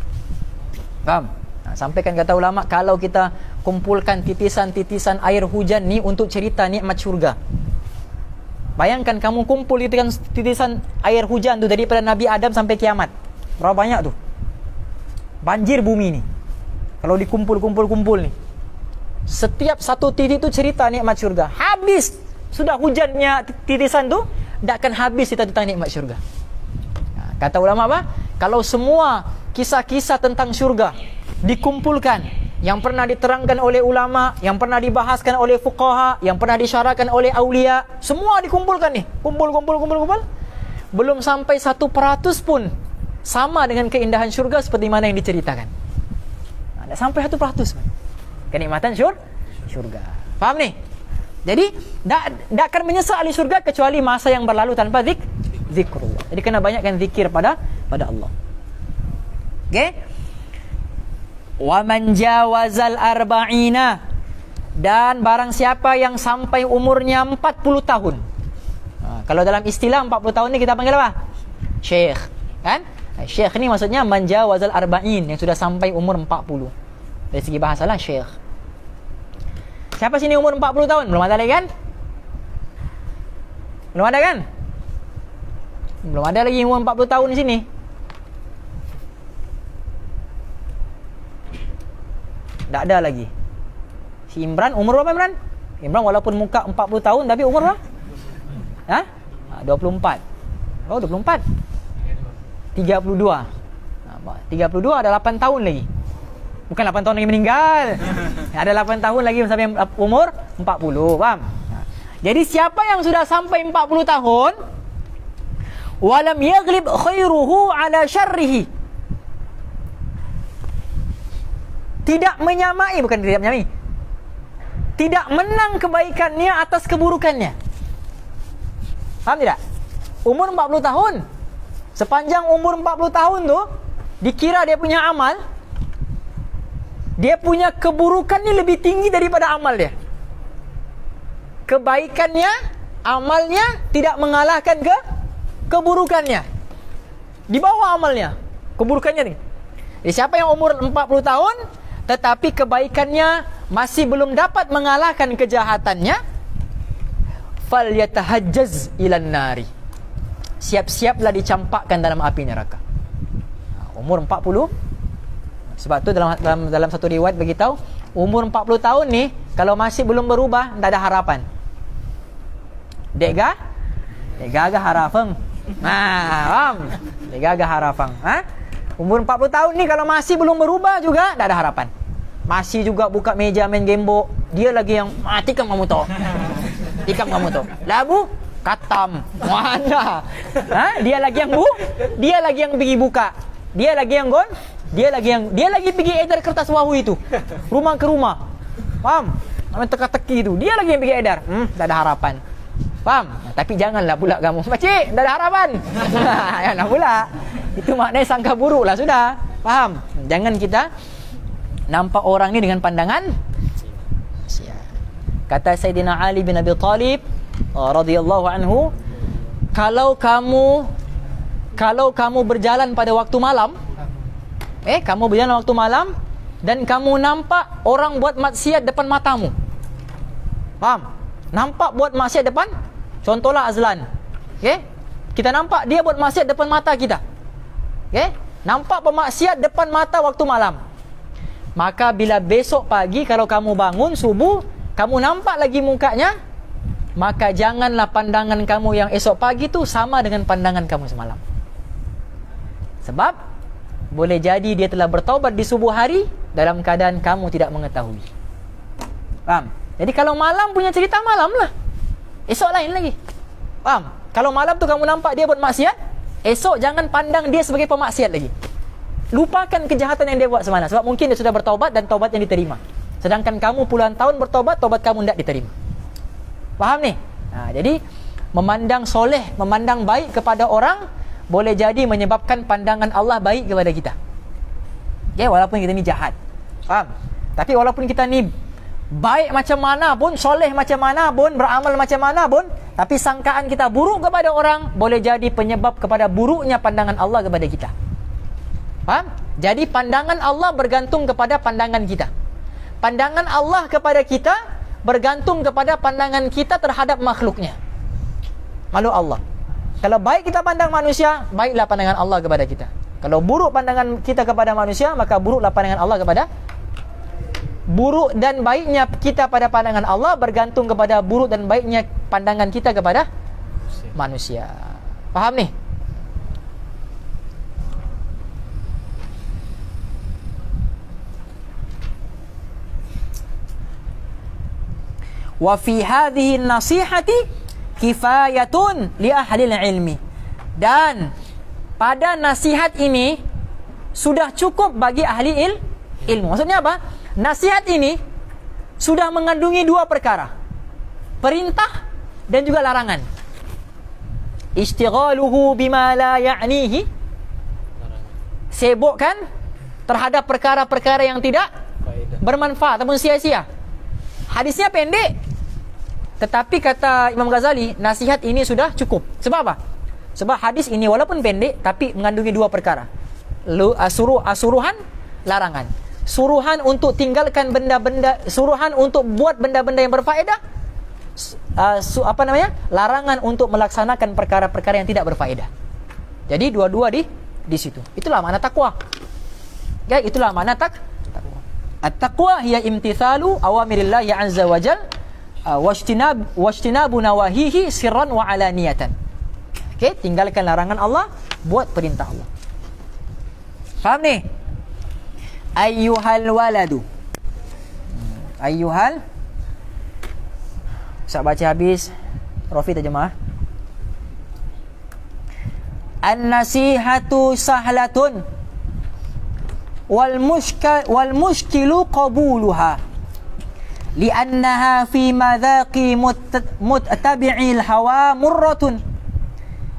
Faham? Sampaikan kata ulama, kalau kita kumpulkan titisan-titisan air hujan ni untuk cerita nikmat syurga. Bayangkan kamu kumpul titisan air hujan tu daripada Nabi Adam sampai kiamat. Berapa banyak tu? Banjir bumi ni. Kalau dikumpul-kumpul ni. Setiap satu titik tu cerita nikmat syurga. Habis sudah hujannya titisan tu, tak akan habis cerita tentang nikmat syurga. Kata ulama apa? Kalau semua kisah-kisah tentang syurga dikumpulkan, yang pernah diterangkan oleh ulama, yang pernah dibahaskan oleh fuqaha, yang pernah disyarahkan oleh aulia, semua dikumpulkan ni. Kumpul. Belum sampai 1% pun sama dengan keindahan syurga seperti mana yang diceritakan. Tak sampai 1% pun. Kenikmatan syurga. Faham ni? Jadi, tak akan menyesal ahli syurga kecuali masa yang berlalu tanpa zikrullah. Jadi kena banyakkan zikir pada Allah. Okey? Wa man jawazal arba'ina, dan barang siapa yang sampai umurnya 40 tahun. Kalau dalam istilah 40 tahun ni kita panggil apa? Syekh, kan? Syekh ni maksudnya man jawazal arba'in, yang sudah sampai umur 40. Dari segi bahasa lah syekh. Siapa sini umur 40 tahun? Belum ada lagi kan? Belum ada kan? Belum ada lagi umur 40 tahun di sini. Tak ada lagi. Si Imran umur berapa Imran? Imran walaupun muka 40 tahun tapi umur berapa? 24. Oh 24. 32. 32 ada 8 tahun lagi. Bukan 8 tahun lagi meninggal. Ada 8 tahun lagi sampai umur 40. Faham? Jadi siapa yang sudah sampai 40 tahun, walam yaghlib khairuhu ala syarrihi, tidak menyamai, bukan tidak menyamai, tidak menang kebaikannya atas keburukannya. Faham tidak? Umur 40 tahun. Sepanjang umur 40 tahun tu dikira dia punya amal, dia punya keburukannya lebih tinggi daripada amal dia. Kebaikannya, amalnya tidak mengalahkan keburukannya. Di bawah amalnya, keburukannya nih. Jadi siapa yang umur 40 tahun tetapi kebaikannya masih belum dapat mengalahkan kejahatannya, falyatahajjaz ilan nari, siap-siaplah dicampakkan dalam api neraka. Umur 40. Sebab tu dalam satu riwayat beritahu, umur 40 tahun ni kalau masih belum berubah, tak ada harapan. Dek gagah harapang. Faham? Dek gagah harapang. Umur 40 tahun ni kalau masih belum berubah juga, tak ada harapan. Masih juga buka meja main gembok. Dia lagi yang tikam kamu tu. Tikam kamu tu. Labu katam. Mana? Dia lagi yang pergi buka. Dia lagi yang dia lagi pergi edar kertas wahu itu. Rumah ke rumah. Faham? Main teka-teki itu. Dia lagi yang pergi edar. Tak ada harapan. Faham? Tapi janganlah pula kamu, pakcik, tak ada harapan. Janganlah pula. Itu maknanya sangka buruk lah sudah. Faham? Jangan kita nampak orang ni dengan pandangan sia. Kata Sayyidina Ali bin Abi Talib radhiyallahu anhu, kalau kamu berjalan pada waktu malam, kamu berjalan waktu malam dan kamu nampak orang buat maksiat depan matamu. Faham? Nampak buat maksiat depan, contohlah Azlan. Kita nampak dia buat maksiat depan mata kita. Nampak pemaksiat depan mata waktu malam. Maka bila besok pagi kalau kamu bangun subuh, kamu nampak lagi mukanya, maka janganlah pandangan kamu yang esok pagi tu sama dengan pandangan kamu semalam. Sebab boleh jadi dia telah bertaubat di subuh hari dalam keadaan kamu tidak mengetahui. Faham? Jadi kalau malam punya cerita malam lah, esok lain lagi. Faham? Kalau malam tu kamu nampak dia buat maksiat, esok jangan pandang dia sebagai pemaksiat lagi. Lupakan kejahatan yang dia buat semalam. Sebab mungkin dia sudah bertaubat dan taubat yang diterima. Sedangkan kamu puluhan tahun bertaubat, taubat kamu tidak diterima. Faham ni? Jadi memandang soleh, memandang baik kepada orang boleh jadi menyebabkan pandangan Allah baik kepada kita. Walaupun kita ni jahat. Faham? Tapi walaupun kita ni baik macam mana pun, soleh macam mana pun, beramal macam mana pun, tapi sangkaan kita buruk kepada orang boleh jadi penyebab kepada buruknya pandangan Allah kepada kita. Faham? Jadi pandangan Allah bergantung kepada pandangan kita. Pandangan Allah kepada kita bergantung kepada pandangan kita terhadap makhluknya. Makhluk Allah. Kalau baik kita pandang manusia, baiklah pandangan Allah kepada kita. Kalau buruk pandangan kita kepada manusia, maka buruklah pandangan Allah kepada. Buruk dan baiknya kita pada pandangan Allah bergantung kepada buruk dan baiknya pandangan kita kepada manusia. Faham ni? Wa fi hadhihi an-nasihati kifayatun li ahli al-ilmi. Dan pada nasihat ini sudah cukup bagi ahli ilmu. Maksudnya apa? Nasihat ini sudah mengandungi dua perkara, perintah dan juga larangan. Istighaluhu bima la ya'nihi, sibukkan terhadap perkara-perkara yang tidak bermanfaat ataupun sia-sia. Hadisnya pendek, tetapi kata Imam Ghazali, nasihat ini sudah cukup. Sebab apa? Sebab hadis ini walaupun pendek tapi mengandungi dua perkara, suruhan, larangan. Suruhan untuk tinggalkan benda-benda, suruhan untuk buat benda-benda yang berfaedah, larangan untuk melaksanakan perkara-perkara yang tidak berfaedah. Jadi dua-dua di situ. Itulah makna takwa. Itulah makna takwa. At-taqwa hiya imtithalu awamirillahi azza wa jal wajtinabu nawahihi sirran wa alaniyatan. Okey, tinggalkan larangan Allah, buat perintah Allah. Faham ni? Ayyuhal waladu. Ayyuhal. Ustaz baca habis, Rafi terjemah. An-nasihatu sahlatun wal mushkilu qabuluha li'annaha fi madhaqi muttabi'il hawa murratun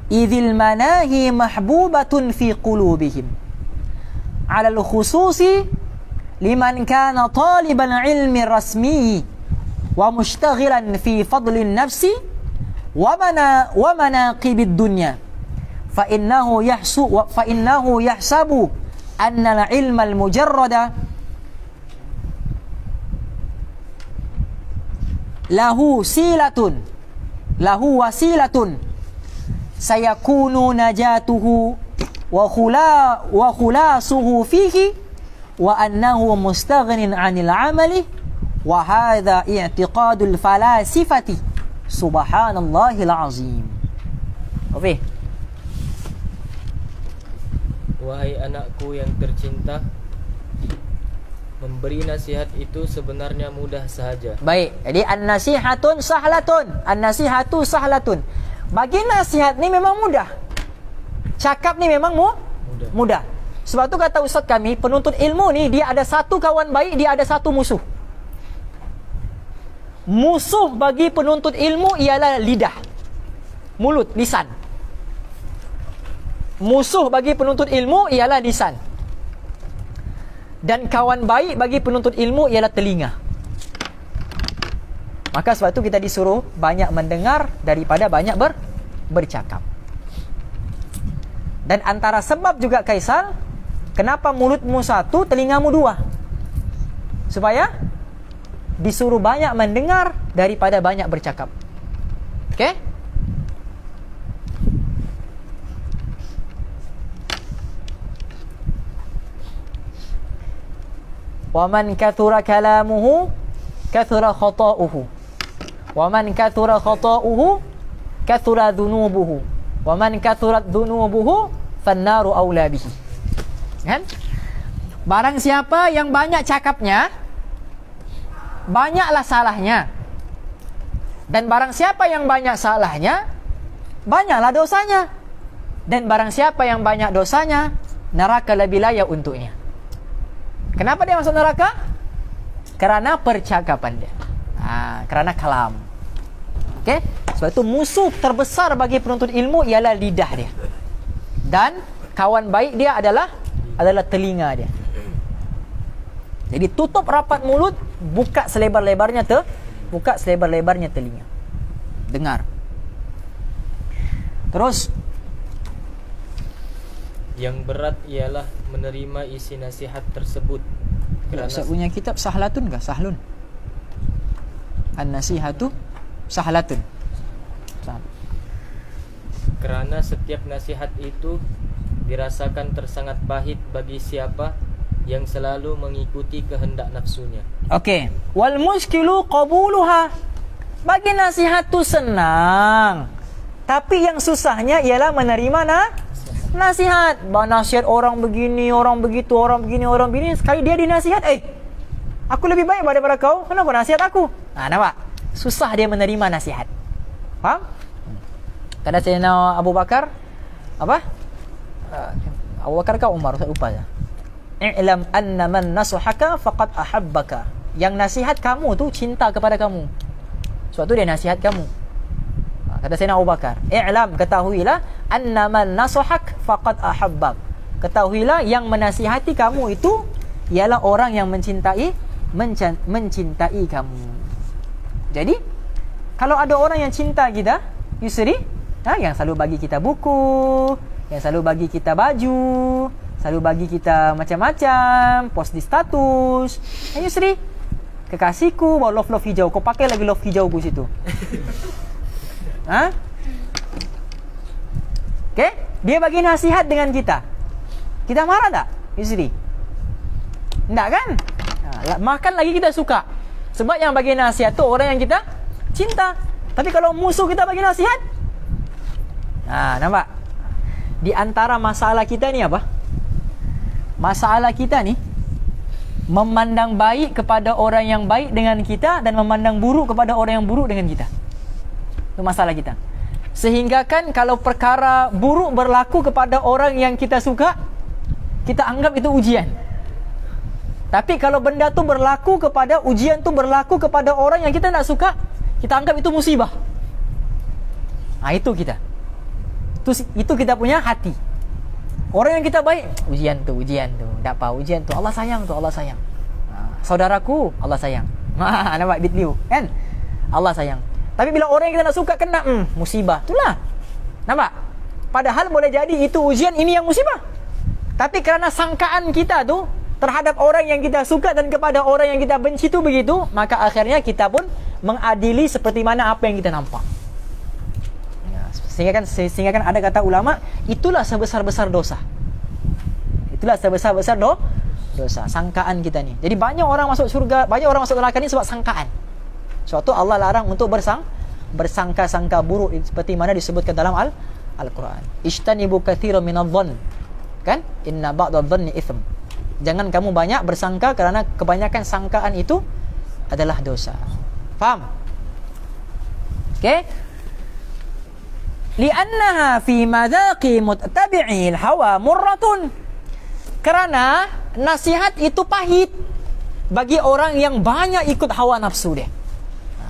idhil manahi mahbubatun fi qulubihim ala al-khususi liman kana taliban ilmi rasmi wa mushtaghilan fi fadlin nafsi wa manaqibid dunya fa innahu yahsabu anna al-ilma al-mujarrada lahu wasilatun sayakunu najatuhu wa khulasuhu fihi wa annahu mustaghnin 'anil 'amali wa hadha i'tiqadul falasifati subhanallahil 'azim. Okey. Wahai anakku yang tercinta, memberi nasihat itu sebenarnya mudah sahaja. Baik, jadi an-nasihatun sahlatun. An-nasihatu sahlatun. Bagi nasihat ni memang mudah. Cakap ni memang mudah. Sebab tu kata ustaz kami, penuntut ilmu ni dia ada satu kawan baik, dia ada satu musuh. Musuh bagi penuntut ilmu ialah lidah, mulut, lisan. Musuh bagi penuntut ilmu ialah lisan. Dan kawan baik bagi penuntut ilmu ialah telinga. Maka sebab tu kita disuruh banyak mendengar daripada banyak bercakap. Dan antara sebab juga Kaisal, kenapa mulutmu satu, telingamu dua? Supaya disuruh banyak mendengar daripada banyak bercakap. Okey? Wa man kathura kalamuhu kathura khata'uhu. Wa man kathura khata'uhu kathura dhunubuhu. Wa man kathurat dhunubuhu fannaru aula bihi. Kan? Barang siapa yang banyak cakapnya, banyaklah salahnya. Dan barang siapa yang banyak salahnya, banyaklah dosanya. Dan barang siapa yang banyak dosanya, neraka lebih layak untuknya. Kenapa dia masuk neraka? Kerana percakapan dia. Kerana kalam. Okey? Sebab itu musuh terbesar bagi penuntut ilmu ialah lidah dia. Dan kawan baik dia adalah telinga dia. Jadi tutup rapat mulut, buka selebar-lebarnya telinga. Dengar. Terus yang berat ialah menerima isi nasihat tersebut. Saya punya kitab sahlatun kah? Sahlun. An-nasihatu sahlatun. Kerana setiap nasihat itu dirasakan tersangat pahit bagi siapa yang selalu mengikuti kehendak nafsunya. Okey. Wal muskilu qabuluha. Bagi nasihat tu senang. Tapi yang susahnya ialah menerima nasihat. Nasihat orang begini, orang begitu, orang begini, orang begini. Sekali dia dinasihat, aku lebih baik daripada kau, kenapa nasihat aku? Nampak? Susah dia menerima nasihat. Faham? Kata Sayyidina Abu Bakar, apa? Abu Bakar kah Umar? Saya lupa. I'lam anna man nasuhaka faqad ahabbaka. Yang nasihat kamu tu cinta kepada kamu. Sebab tu dia nasihat kamu. Kata Sayyidina Abu Bakar, i'lam, ketahuilah, anna man nasuhak faqad ahabbak. Ketahuilah yang menasihati kamu itu ialah orang yang mencintai kamu. Jadi kalau ada orang yang cinta kita, Yusri, yang selalu bagi kita buku, yang selalu bagi kita baju, selalu bagi kita macam-macam, post di status, Yusri, kekasihku bawa love hijau, kau pakai lagi love hijau ku situ. Okay? Dia bagi nasihat dengan kita. Kita marah tak, Yusri? Tak kan? Makan lagi kita suka. Sebab yang bagi nasihat tu orang yang kita cinta. Tapi kalau musuh kita bagi nasihat, nampak? Di antara masalah kita ni apa? Masalah kita ni memandang baik kepada orang yang baik dengan kita dan memandang buruk kepada orang yang buruk dengan kita. Itu masalah kita. Sehingga kan kalau perkara buruk berlaku kepada orang yang kita suka, kita anggap itu ujian. Tapi kalau benda tu berlaku kepada, ujian tu berlaku kepada orang yang kita tak suka, kita anggap itu musibah. Itu kita. Itu kita punya hati. Orang yang kita baik, ujian tu. Tak apa, ujian tu. Allah sayang tu, Allah sayang. Saudaraku, Allah sayang. Nampak bitliu, kan? Allah sayang. Tapi bila orang yang kita nak suka kena, musibah. Itulah. Nampak? Padahal boleh jadi itu ujian, ini yang musibah. Tapi kerana sangkaan kita tu terhadap orang yang kita suka dan kepada orang yang kita benci tu begitu, maka akhirnya kita pun mengadili seperti mana apa yang kita nampak. Sehingga kan ada kata ulama, itulah sebesar-besar dosa. Itulah sebesar-besar dosa, sangkaan kita ni. Jadi banyak orang masuk surga, banyak orang masuk neraka ni sebab sangkaan. Sebab tu Allah larang untuk bersangka-sangka buruk seperti mana disebutkan dalam Al-Quran. Ijtanibu katsiran minadh-dhann. Kan? Inna ba'dadh-dhanni itsm. Jangan kamu banyak bersangka kerana kebanyakan sangkaan itu adalah dosa. Faham? Okey? Li'annaha fi madaqi muttabi'il hawa murratun. Kerana nasihat itu pahit bagi orang yang banyak ikut hawa nafsu dia.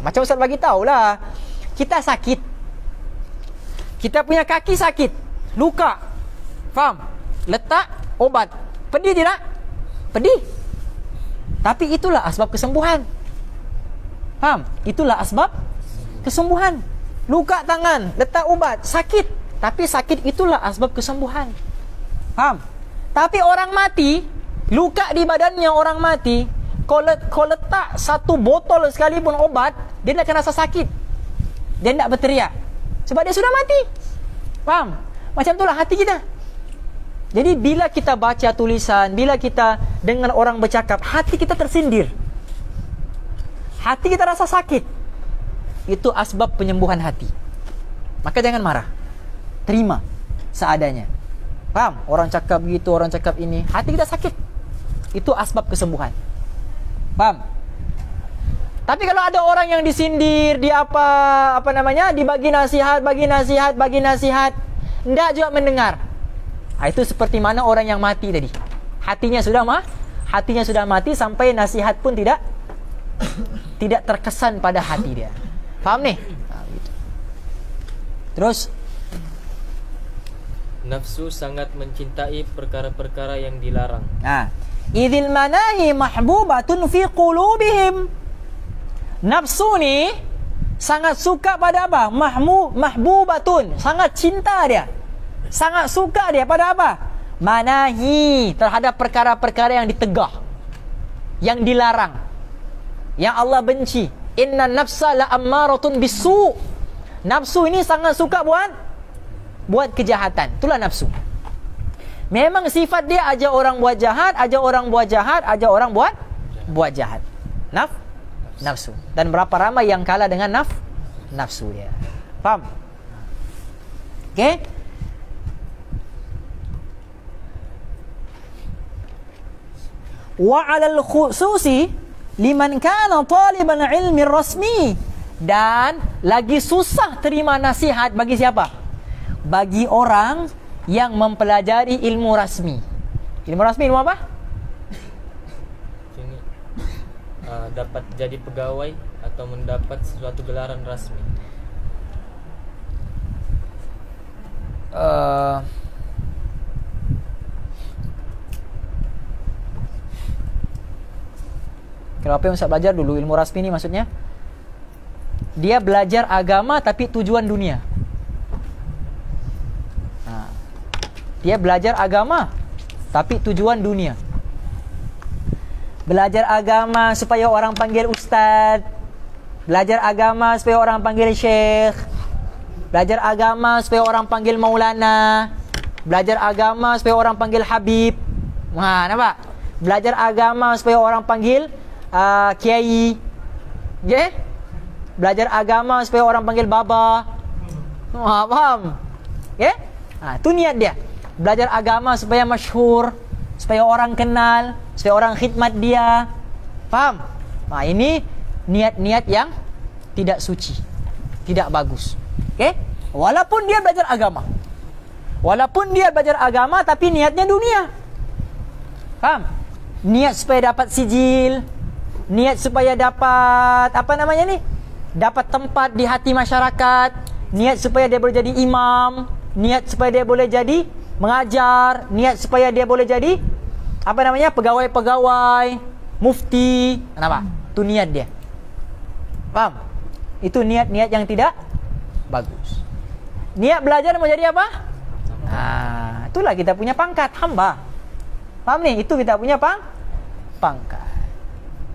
Macam Ustaz bagi tahulah, kita sakit. Kita punya kaki sakit, luka. Faham? Letak obat. Pedih tidak? Pedih. Tapi itulah asbab kesembuhan. Faham? Itulah asbab kesembuhan. Luka tangan, letak ubat, sakit. Tapi sakit itulah asbab kesembuhan. Faham? Tapi orang mati, luka di badannya orang mati, kau letak satu botol sekalipun obat, dia tak akan rasa sakit. Dia tak berteriak. Sebab dia sudah mati. Faham? Macam itulah hati kita. Jadi bila kita baca tulisan, bila kita dengar orang bercakap, hati kita tersindir. Hati kita rasa sakit. Itu asbab penyembuhan hati. Maka jangan marah. Terima seadanya. Faham? Orang cakap begitu, orang cakap ini, hati kita sakit. Itu asbab kesembuhan. Faham? Tapi kalau ada orang yang disindir, dibagi nasihat, tidak juga mendengar. Itu seperti mana orang yang mati tadi. Hatinya sudah mati sampai nasihat pun tidak terkesan pada hati dia. Faham ni? Gitu. Terus nafsu sangat mencintai perkara-perkara yang dilarang. Idzil manahi mahbubatun fi qulubihim. Nafsu ni sangat suka pada apa? Mahbubatun, sangat cinta dia. Sangat suka dia pada apa? Manahi, terhadap perkara-perkara yang ditegah, yang dilarang, yang Allah benci. Inna nafsa la ammaratun bisu. Nafsu ini sangat suka buat kejahatan. Itulah nafsu. Memang sifat dia ajar orang buat jahat, ajar orang buat jahat. Nafsu. Dan berapa ramai yang kalah dengan nafsu dia. Faham? Okey? Wa 'alal khususi liman kana taliban ilmi rasmi. Dan lagi susah terima nasihat bagi siapa? Bagi orang yang mempelajari ilmu rasmi. Ilmu rasmi ilmu apa? Dapat jadi pegawai atau mendapat sesuatu gelaran rasmi. Kalau apa yang Ustaz belajar dulu, ilmu rasmi ni maksudnya dia belajar agama tapi tujuan dunia. Dia belajar agama tapi tujuan dunia. Belajar agama supaya orang panggil ustaz, belajar agama supaya orang panggil syekh, belajar agama supaya orang panggil maulana, belajar agama supaya orang panggil habib. Nampak? Belajar agama supaya orang panggil kiai. Okay? Belajar agama supaya orang panggil baba. Faham? Okay? Itu niat dia. Belajar agama supaya masyhur, supaya orang kenal, supaya orang khidmat dia. Faham? Ini niat-niat yang tidak suci, tidak bagus. Okay? Walaupun dia belajar agama, tapi niatnya dunia. Faham? Niat supaya dapat sijil, niat supaya dapat dapat tempat di hati masyarakat, niat supaya dia boleh jadi imam, niat supaya dia boleh jadi mengajar, niat supaya dia boleh jadi pegawai-pegawai, mufti. Kenapa? Itu niat dia. Paham? Itu niat-niat yang tidak bagus. Niat belajar mau jadi apa? Itulah kita punya pangkat hamba. Paham nih? Itu kita punya pangkat.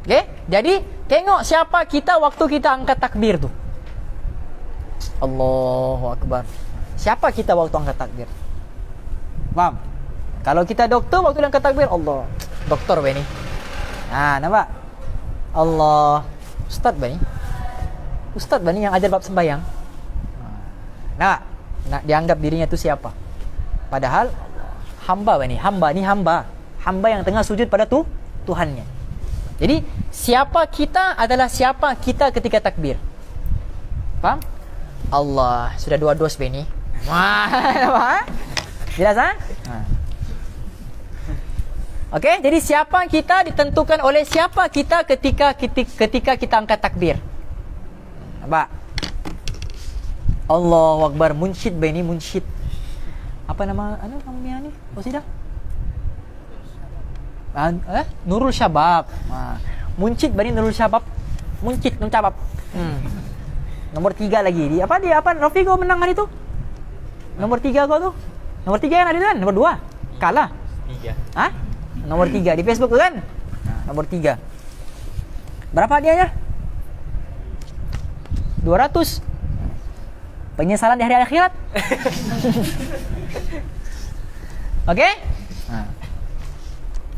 Okay? Jadi tengok siapa kita waktu kita angkat takbir tuh. Allahu Akbar. Siapa kita waktu angkat takbir? Paham? Kalau kita doktor waktu angkat takbir, Allah, doktor Bani. Nampak? Allah, Ustaz Bani yang ajar bab sembahyang. Nak dianggap dirinya itu siapa? Padahal hamba Bani, hamba yang tengah sujud pada Tuhannya. Jadi siapa kita adalah siapa kita ketika takbir. Faham? Allah, sudah 2 dos Bani. Jelas Okey, jadi siapa kita ditentukan oleh siapa kita ketika kita angkat takbir. Nampak? Allahu Akbar, munsyid Bani, munsyid. Apa namanya ni? Qasidah? Nurul Syabab. Munsyid Bani Nurul Syabab. Munsyid Nurul Syabab. Nomor 3 lagi. Dia Rafi kau menang hari tu? Nomor 3 kau tu? Nomor 3 kan ada tu kan? Nomor 2. Kalah. 3. Nomor 3 di Facebook tu kan? Nomor 3. Berapa hadiahnya? 200. Penyesalan di hari akhirat. Okey?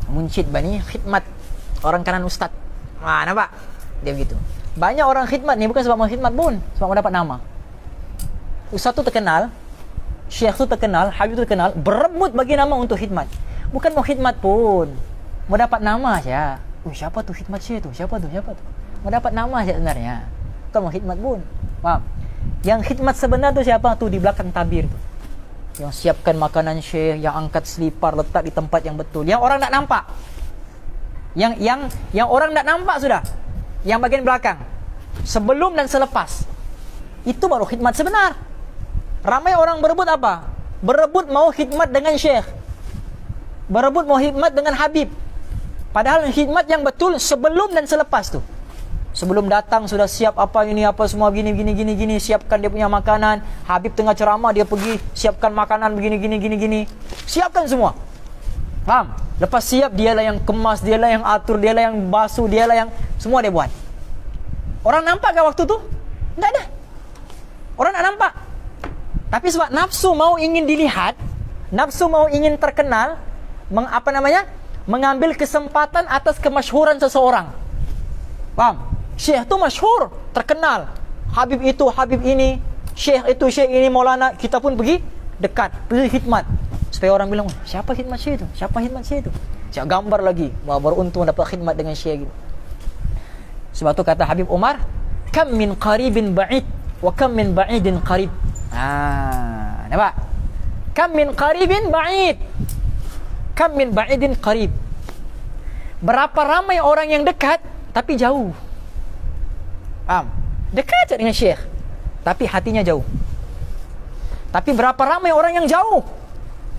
Munsyid Bani khidmat orang kanan ustaz. Nampak? Dia begitu. Banyak orang khidmat ni bukan sebab mau khidmat pun, sebab mau dapat nama. Ustaz tu terkenal, syekh tu terkenal, habib tu terkenal, berebut bagi nama untuk khidmat. Bukan mau khidmat pun, mau dapat nama saja. Siapa tu khidmat syekh tu? Siapa tu? Mau dapat nama saja sebenarnya. Bukan mau khidmat pun. Faham? Yang khidmat sebenar tu siapa? Tu di belakang tabir tu. Yang siapkan makanan syekh, yang angkat selipar letak di tempat yang betul. Yang orang tak nampak. Yang orang tak nampak sudah. Yang bagian belakang. Sebelum dan selepas. Itu baru khidmat sebenar. Ramai orang berebut apa? Berebut mau khidmat dengan syekh. Berebut mau khidmat dengan habib. Padahal khidmat yang betul sebelum dan selepas tu. Sebelum datang sudah siap apa ini apa semua gini, siapkan dia punya makanan. Habib tengah ceramah dia pergi siapkan makanan begini. Siapkan semua. Faham? Lepas siap dialah yang kemas, dialah yang atur, dialah yang basuh, dialah yang semua dia buat. Orang nampak ke waktu tu? Tak ada. Orang tak nampak. Tapi sebab nafsu mau ingin dilihat, nafsu mau ingin terkenal, mengambil kesempatan atas kemasyhuran seseorang. Faham? Syekh tu masyhur, terkenal. Habib itu, habib ini, syekh itu, syekh ini, maulana. Kita pun pergi dekat, pergi khidmat. Supaya orang bilang, siapa khidmat syekh tu? Siapa khidmat syekh tu? Siap gambar lagi. Beruntung dapat khidmat dengan syekh gitu. Sebab tu kata Habib Umar, kam min qaribin ba'id wa kam min ba'idin qarib. Nampak? Kam min qaribin ba'id. Kam min ba'idin qarib. Berapa ramai orang yang dekat tapi jauh. Faham? Dekat dengan syekh tapi hatinya jauh. Tapi berapa ramai orang yang jauh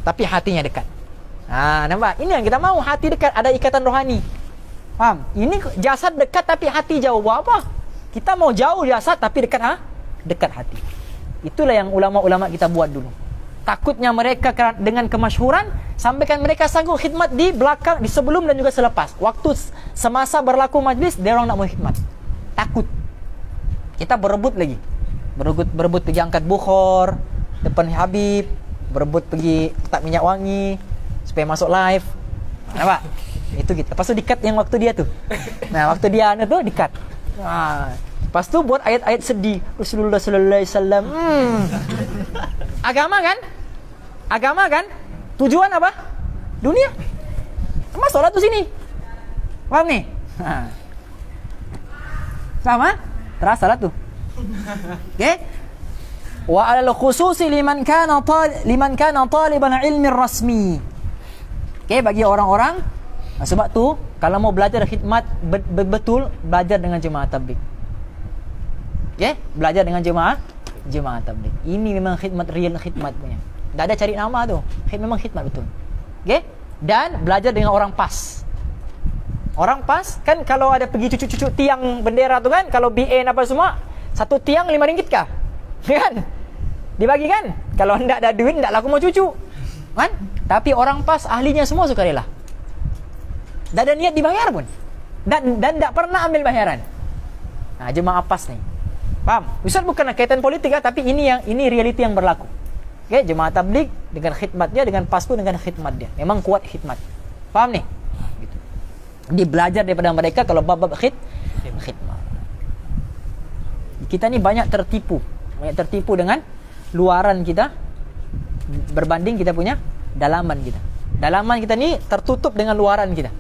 tapi hatinya dekat. Nampak? Ini yang kita mahu, hati dekat, ada ikatan rohani. Faham? Ini jasad dekat tapi hati jauh. Buat apa? Kita mau jauh jasad tapi dekat dekat hati. Itulah yang ulama-ulama kita buat dulu. Takutnya mereka dengan kemasyhuran sampaikan mereka sanggup khidmat di belakang, di sebelum dan juga selepas. Waktu semasa berlaku majlis, dia orang nak mau khidmat. Takut. Kita berebut lagi. Berebut pergi angkat bukhor depan Habib, berebut pergi letak minyak wangi supaya masuk live. Nampak? Itu gitu. Lepas tu di-cut yang waktu dia tu. Nah, waktu dia tu di-cut. Lepas tu buat ayat-ayat sedih. Rasulullah sallallahu alaihi wasallam. Agama kan? Agama kan? Tujuan apa? Dunia. Mas solat tu sini. Paham ni? Sama? Terasa lah tu. Okey? Wa 'alal khususi liman kana taliban ilmi rasmi. Okey, bagi orang-orang, sebab tu kalau mau belajar khidmat betul, belajar dengan jemaah tabligh. Okey, belajar dengan jemaah tabligh. Ini memang khidmat real, khidmat punya. Tak ada cari nama tu. Memang khidmat betul. Okey? Dan belajar dengan orang PAS. Orang PAS kan kalau ada pergi cucuk-cucuk tiang bendera tu kan, kalau BN apa semua, satu tiang RM5 kah? Kan? Dibagi kan? Kalau hendak ada duit, hendak laku mau cucuk. Kan? Tapi orang PAS ahlinya semua suka rela. Tak ada niat dibayar pun. Dan tak pernah ambil bayaran. Nah, jemaah PAS ni. Faham? Ustaz bukan kaitan politik lah, tapi ini realiti yang berlaku. Okay, jemaah tabligh dengan khidmat dia, dengan PAS pun dengan khidmat dia. Memang kuat khidmat. Faham ni? Gitu. Dia belajar daripada mereka kalau bab-bab khidmat. Kita ni banyak tertipu dengan luaran kita berbanding kita punya dalaman kita. Dalaman kita ni tertutup dengan luaran kita.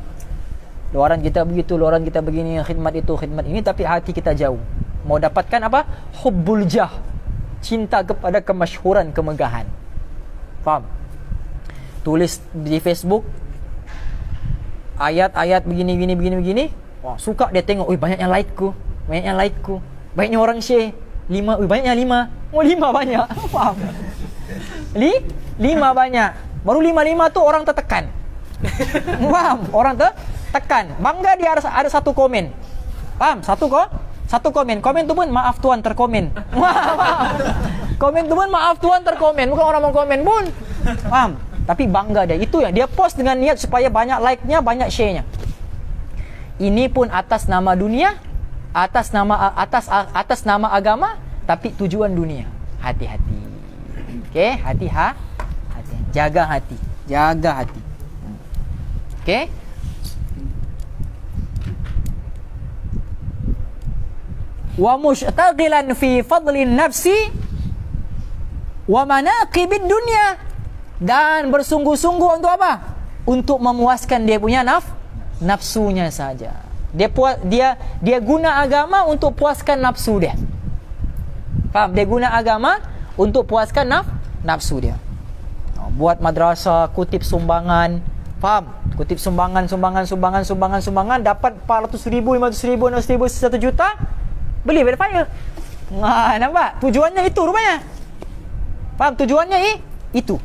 Luaran kita begitu, luaran kita begini, khidmat itu, khidmat ini, tapi hati kita jauh. Mau dapatkan apa? Hubbul jah. Cinta kepada kemasyhuran, kemegahan. Faham? Tulis di Facebook ayat-ayat begini. Wah, suka dia tengok, banyak yang like ku. Banyaknya orang share. 5, banyaknya 5. Oh, 5 banyak. Faham? 5 banyak. Baru 5 tu orang tertekan. Faham? Orang tertekan. Bangga dia ada satu komen. Faham? Satu komen. Komen tu pun maaf tuan terkomen. Komen tu pun maaf tuan terkomen. Bukan orang mau komen pun. Faham? Tapi bangga dia. Itu yang dia post dengan niat supaya banyak like-nya, banyak share-nya. Ini pun atas nama dunia, atas nama agama, tapi tujuan dunia. Hati-hati. Okey, hati. Jaga hati. Okey? Wa mushtaghilan fi fadlin nafsi wa manaqibid dunya, dan bersungguh-sungguh untuk apa? Untuk memuaskan dia punya nafsunya saja. Dia guna agama untuk puaskan nafsu dia. Faham? Dia guna agama untuk puaskan nafsu dia. Buat madrasah, kutip sumbangan. Faham? Kutip sumbangan, dapat 400,000, 500,000, 600,000, 1 juta. Beli verifier. Nampak? Tujuannya itu rupanya. Faham? Tujuannya itu.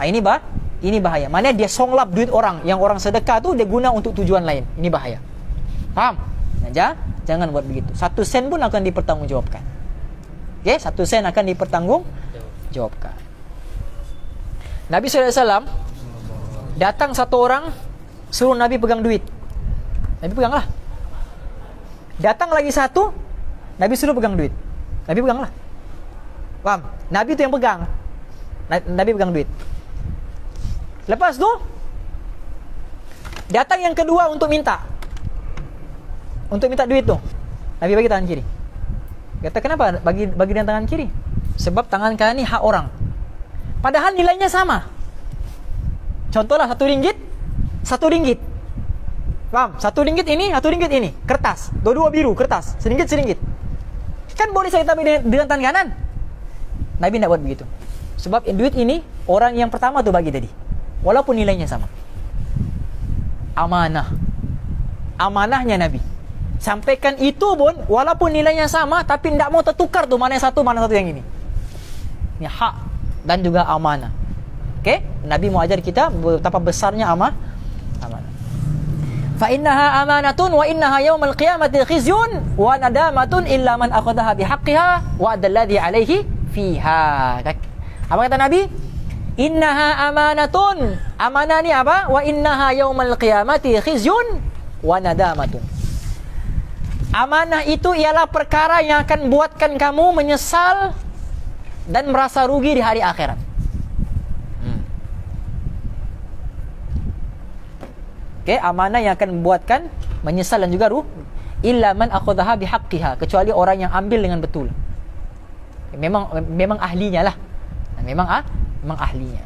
Ini bahaya. Maknanya dia songlap duit orang. Yang orang sedekah tu dia guna untuk tujuan lain. Ini bahaya. Faham? Jangan buat begitu. 1 sen pun akan dipertanggungjawabkan. Okay? 1 sen akan dipertanggungjawabkan. Nabi SAW datang satu orang, suruh Nabi pegang duit. Nabi peganglah. Datang lagi satu, Nabi suruh pegang duit. Nabi peganglah. Paham? Nabi tu yang pegang. Nabi pegang duit. Lepas tu datang yang kedua untuk minta duit tu. Nabi bagi tangan kiri. Kata kenapa bagi dengan tangan kiri? Sebab tangan kanan ni hak orang. Padahal nilainya sama. Contohlah RM1. RM1. Paham? RM1 ini, RM1 ini. Kertas. Dua-dua biru, kertas. RM1. Kan boleh saya tambah dengan tangan kanan. Nabi tidak buat begitu. Sebab duit ini, orang yang pertama tu bagi tadi. Walaupun nilainya sama. Amanah. Amanahnya Nabi. Sampaikan itu pun, walaupun nilainya sama, tapi tidak mau tertukar tu. Mana satu yang ini. Ini hak dan juga amanah. Okay? Nabi mau ajar kita betapa besarnya amanah. Fa innaha amanatun wa innaha yaumal qiyamati khizyun wa nadamatun illa man akhadhaha bihaqqiha wa adalladhi alaihi fiha. Apa kata Nabi? Innaha amanatun. Amanah ni apa? Wa innaha yaumal qiyamati khizyun wa nadamatun. Amanah itu ialah perkara yang akan buatkan kamu menyesal dan merasa rugi di hari akhirat. Okey, amanah yang akan membuatkan menyesal dan juga illa man akhadhaha bihaqqiha, kecuali orang yang ambil dengan betul. Memang ahlinya lah. Memang ahlinya.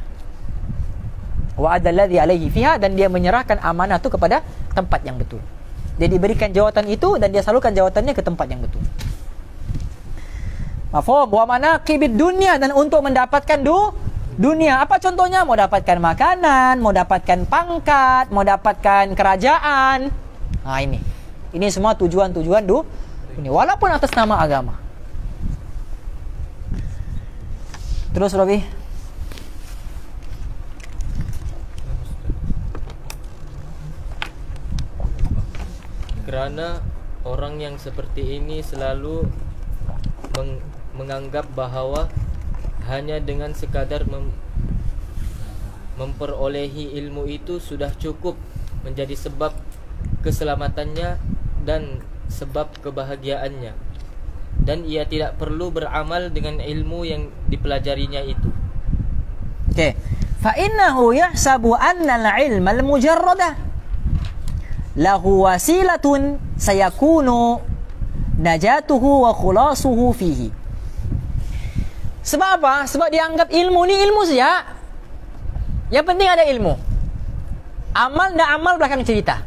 Wa adalladhi alaihi fiha, dan dia menyerahkan amanah itu kepada tempat yang betul. Dia diberikan jawatan itu dan dia salurkan jawatannya ke tempat yang betul. Mafhum? Wa manaqibid dunya, dan untuk mendapatkan dunia. Apa contohnya? Mau dapatkan makanan, mau dapatkan pangkat, mau dapatkan kerajaan. Nah, ini semua tujuan-tujuan ini walaupun atas nama agama. Terus Robi. Kerana orang yang seperti ini selalu menganggap bahawa hanya dengan sekadar memperolehi ilmu itu sudah cukup menjadi sebab keselamatannya dan sebab kebahagiaannya, dan ia tidak perlu beramal dengan ilmu yang dipelajarinya itu. Okey. Fa innahu yahsabu anna al-ilma al-mujarrada lahu wasilatun sayakunu najatuhu wa khulasuhu fihi. Sebab apa? Sebab dia anggap ilmu ni ilmu saja. Yang penting ada ilmu. Amal dan amal belakang cerita.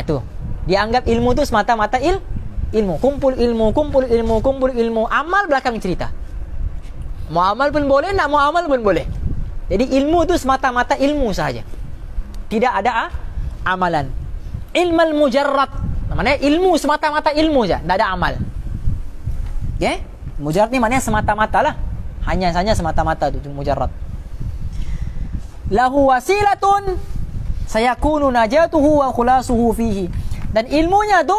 Itu. Dia anggap ilmu tu semata-mata ilmu. Kumpul ilmu. Amal belakang cerita. Mau amal pun boleh, nak mau amal pun boleh. Jadi ilmu tu semata-mata ilmu sahaja. Tidak ada amalan. Ilmal mujarrad. Maknanya ilmu semata-mata ilmu saja, tidak ada amal. Okey? Mujarrad ni maknanya semata-mata lah. Hanya saja semata-mata tu mujarrad. Lahu wasilatun sayakunu najatuhu wa khulasuhu fihi. Dan ilmunya tu,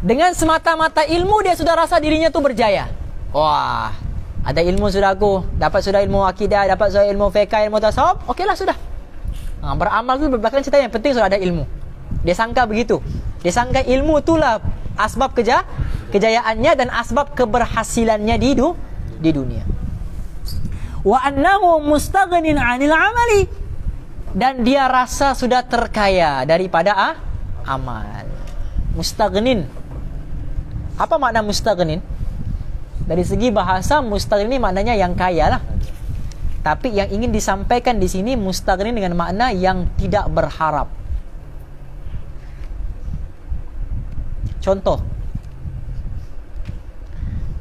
dengan semata-mata ilmu dia sudah rasa dirinya tu berjaya. Wah, ada ilmu sudah aku, dapat sudah ilmu akidah, dapat sudah ilmu fiqh, ilmu tasawuf, okeylah sudah. Beramal tu belakang cerita, yang penting sudah ada ilmu. Dia sangka begitu. Dia sangka ilmu itulah asbab kejayaannya dan asbab keberhasilannya di dunia. Wa annahu mustaghnin 'anil 'amali, dan dia rasa sudah terkaya daripada amal. Mustaghnin. Apa makna mustaghnin? Dari segi bahasa, mustaghnin maknanya yang kaya lah. Tapi yang ingin disampaikan di sini mustaghnin dengan makna yang tidak berharap. Contoh,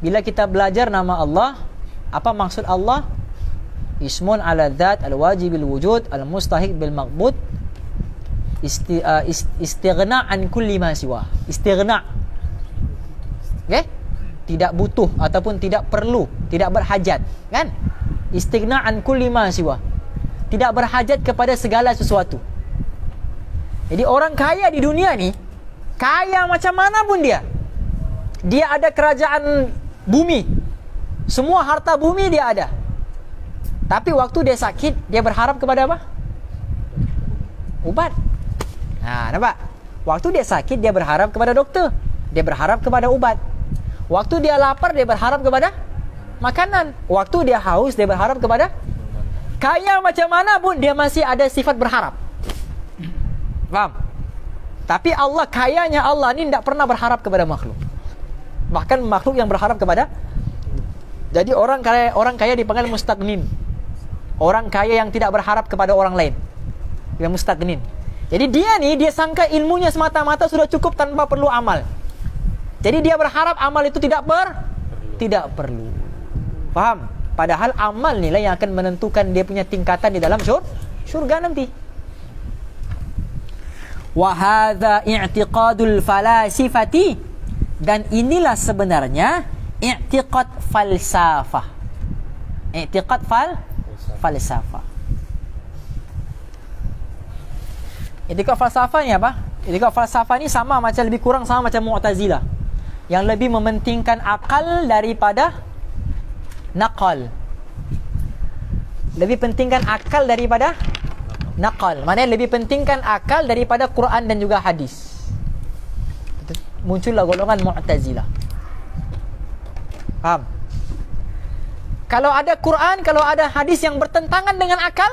bila kita belajar nama Allah, apa maksud Allah? Ismun ala dzat al-wajibil wujud al-mustahiq bil maqbud, istighna an kulli ma siwa. Istighna. Okey? Tidak butuh ataupun tidak perlu, tidak berhajat, kan? Istighna an kulli ma siwa. Tidak berhajat kepada segala sesuatu. Jadi orang kaya di dunia ni, kaya macam mana pun dia ada kerajaan bumi, semua harta bumi dia ada. Tapi waktu dia sakit, dia berharap kepada apa? Ubat. Nampak? Waktu dia sakit, dia berharap kepada doktor, dia berharap kepada ubat. Waktu dia lapar, dia berharap kepada makanan. Waktu dia haus, dia berharap kepada. Kaya macam mana pun dia masih ada sifat berharap. Faham? Tapi Allah, kayanya Allah ni tidak pernah berharap kepada makhluk. Bahkan makhluk yang berharap kepada. Jadi orang kaya dipanggil mustaghnin. Orang kaya yang tidak berharap kepada orang lain, dia mustaghnin. Jadi dia sangka ilmunya semata-mata sudah cukup tanpa perlu amal. Jadi dia berharap amal itu tidak perlu. Faham? Padahal amal ni lah yang akan menentukan dia punya tingkatan di dalam syurga nanti. Wa hadza i'tiqadul falasifati, dan inilah sebenarnya i'tiqad falsafah. I'tiqad falsafah. I'tiqad falsafah ni apa? I'tiqad falsafah ni lebih kurang sama macam Mu'tazilah, yang lebih mementingkan akal daripada naqal. Lebih pentingkan akal daripada naqal. Maknanya lebih pentingkan akal daripada Quran dan juga hadis. Muncullah golongan Mu'tazilah. Faham? Kalau ada Quran, kalau ada hadis yang bertentangan dengan akal,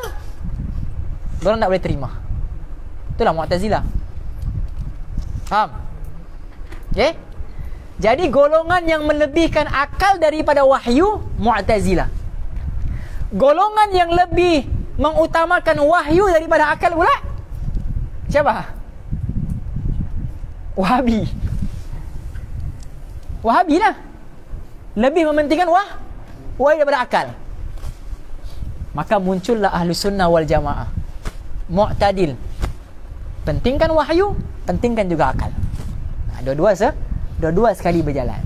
Diorang tak boleh terima. Itulah Mu'tazilah. Faham? Okay? Jadi golongan yang melebihkan akal daripada wahyu, Mu'tazilah. Golongan yang lebih mengutamakan wahyu daripada akal pula, siapa? Wahabi. Wahabi lah. Lebih mementingkan wahyu daripada akal. Maka muncullah ahlu sunnah wal jamaah, mu'tadil. Pentingkan wahyu, pentingkan juga akal. Dua-dua sekali berjalan.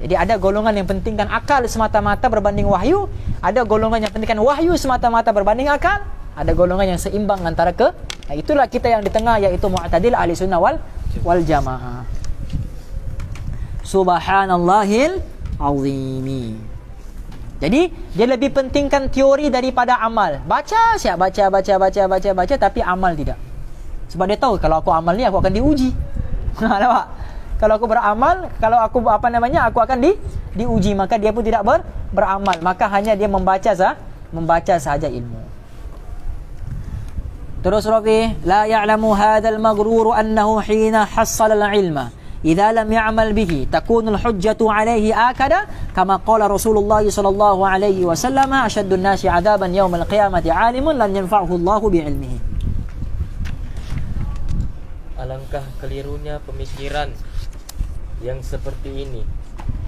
Jadi ada golongan yang pentingkan akal semata-mata berbanding wahyu, ada golongan yang pentingkan wahyu semata-mata berbanding akal, ada golongan yang seimbang antara itulah kita yang di tengah, iaitu mu'tadil ahli sunnah wal jamaah. Subhanallahil azimi. Jadi dia lebih pentingkan teori daripada amal. Baca siap, baca, tapi amal tidak. Sebab dia tahu kalau aku amal ni aku akan diuji. Nampak? Kalau aku beramal, kalau aku aku akan diuji, maka dia pun tidak beramal, maka hanya dia membaca saja ilmu. Terus Rabi, la ya'lamu hadzal maghrur annahu hina hassala al-ilma idza lam ya'mal bihi takunu al-hujjatu alayhi akada kama qala Rasulullah sallallahu alaihi wasallam ashaddu an-nasi 'adaban yawm al-qiyamati 'alimun lan yanfa'uhu Allahu bi'ilmihi. Alangkah kelirunya pemikiran yang seperti ini.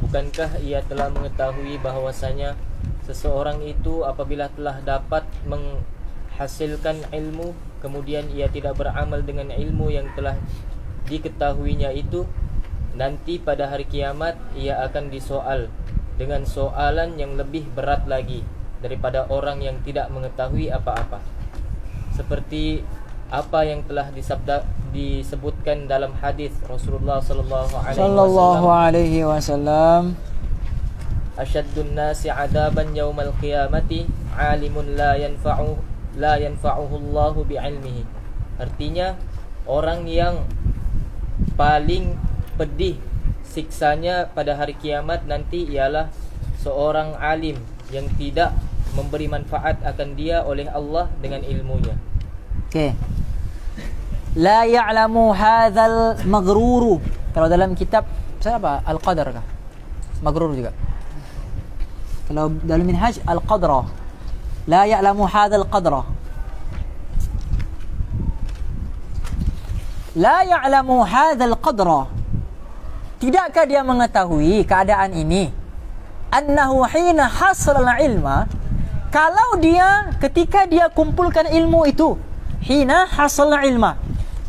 Bukankah ia telah mengetahui bahwasanya seseorang itu apabila telah dapat menghasilkan ilmu, kemudian ia tidak beramal dengan ilmu yang telah diketahuinya itu, nanti pada hari kiamat ia akan disoal dengan soalan yang lebih berat lagi daripada orang yang tidak mengetahui apa-apa. Seperti apa yang telah disebutkan dalam hadis Rasulullah sallallahu alaihi wasallam, asyaddun nasi 'adaban yaumal qiyamati 'alimun la yanfa'uhu Allahu bi'ilmihi. Artinya orang yang paling pedih siksanya pada hari kiamat nanti ialah seorang alim yang tidak memberi manfaat akan dia oleh Allah dengan ilmunya. Okey. La ya'lamu hadzal maghrur. Kalau dalam kitab saya apa? Al-Qadar kah? Maghrur juga. Kalau dalam Minhaj Al-Qadra. La ya'lamu hadzal qadra. La ya'lamu hadzal qadra. Tidakkah dia mengetahui keadaan ini? Annahu hina hasala al-ilma, kalau dia ketika dia kumpulkan ilmu itu, hina hasala ilma,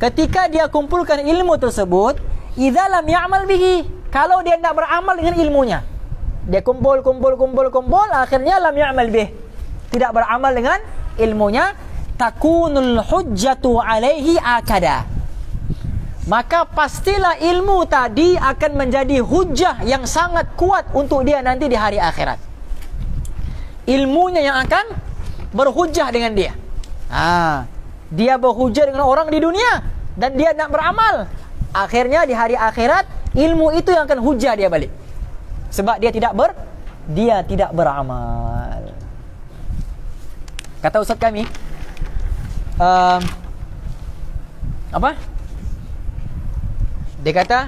ketika dia kumpulkan ilmu tersebut, idza lam ya'mal bihi, kalau dia tidak beramal dengan ilmunya, dia kumpul, akhirnya lam ya'mal bih, tidak beramal dengan ilmunya, takunul hujjatu alaihi akada, maka pastilah ilmu tadi akan menjadi hujjah yang sangat kuat untuk dia nanti di hari akhirat. Ilmunya yang akan berhujjah dengan dia. Dia berhujjah dengan orang di dunia dan dia nak beramal. Akhirnya di hari akhirat ilmu itu yang akan hujjah dia balik. Sebab dia tidak beramal. Kata ustaz kami, dia kata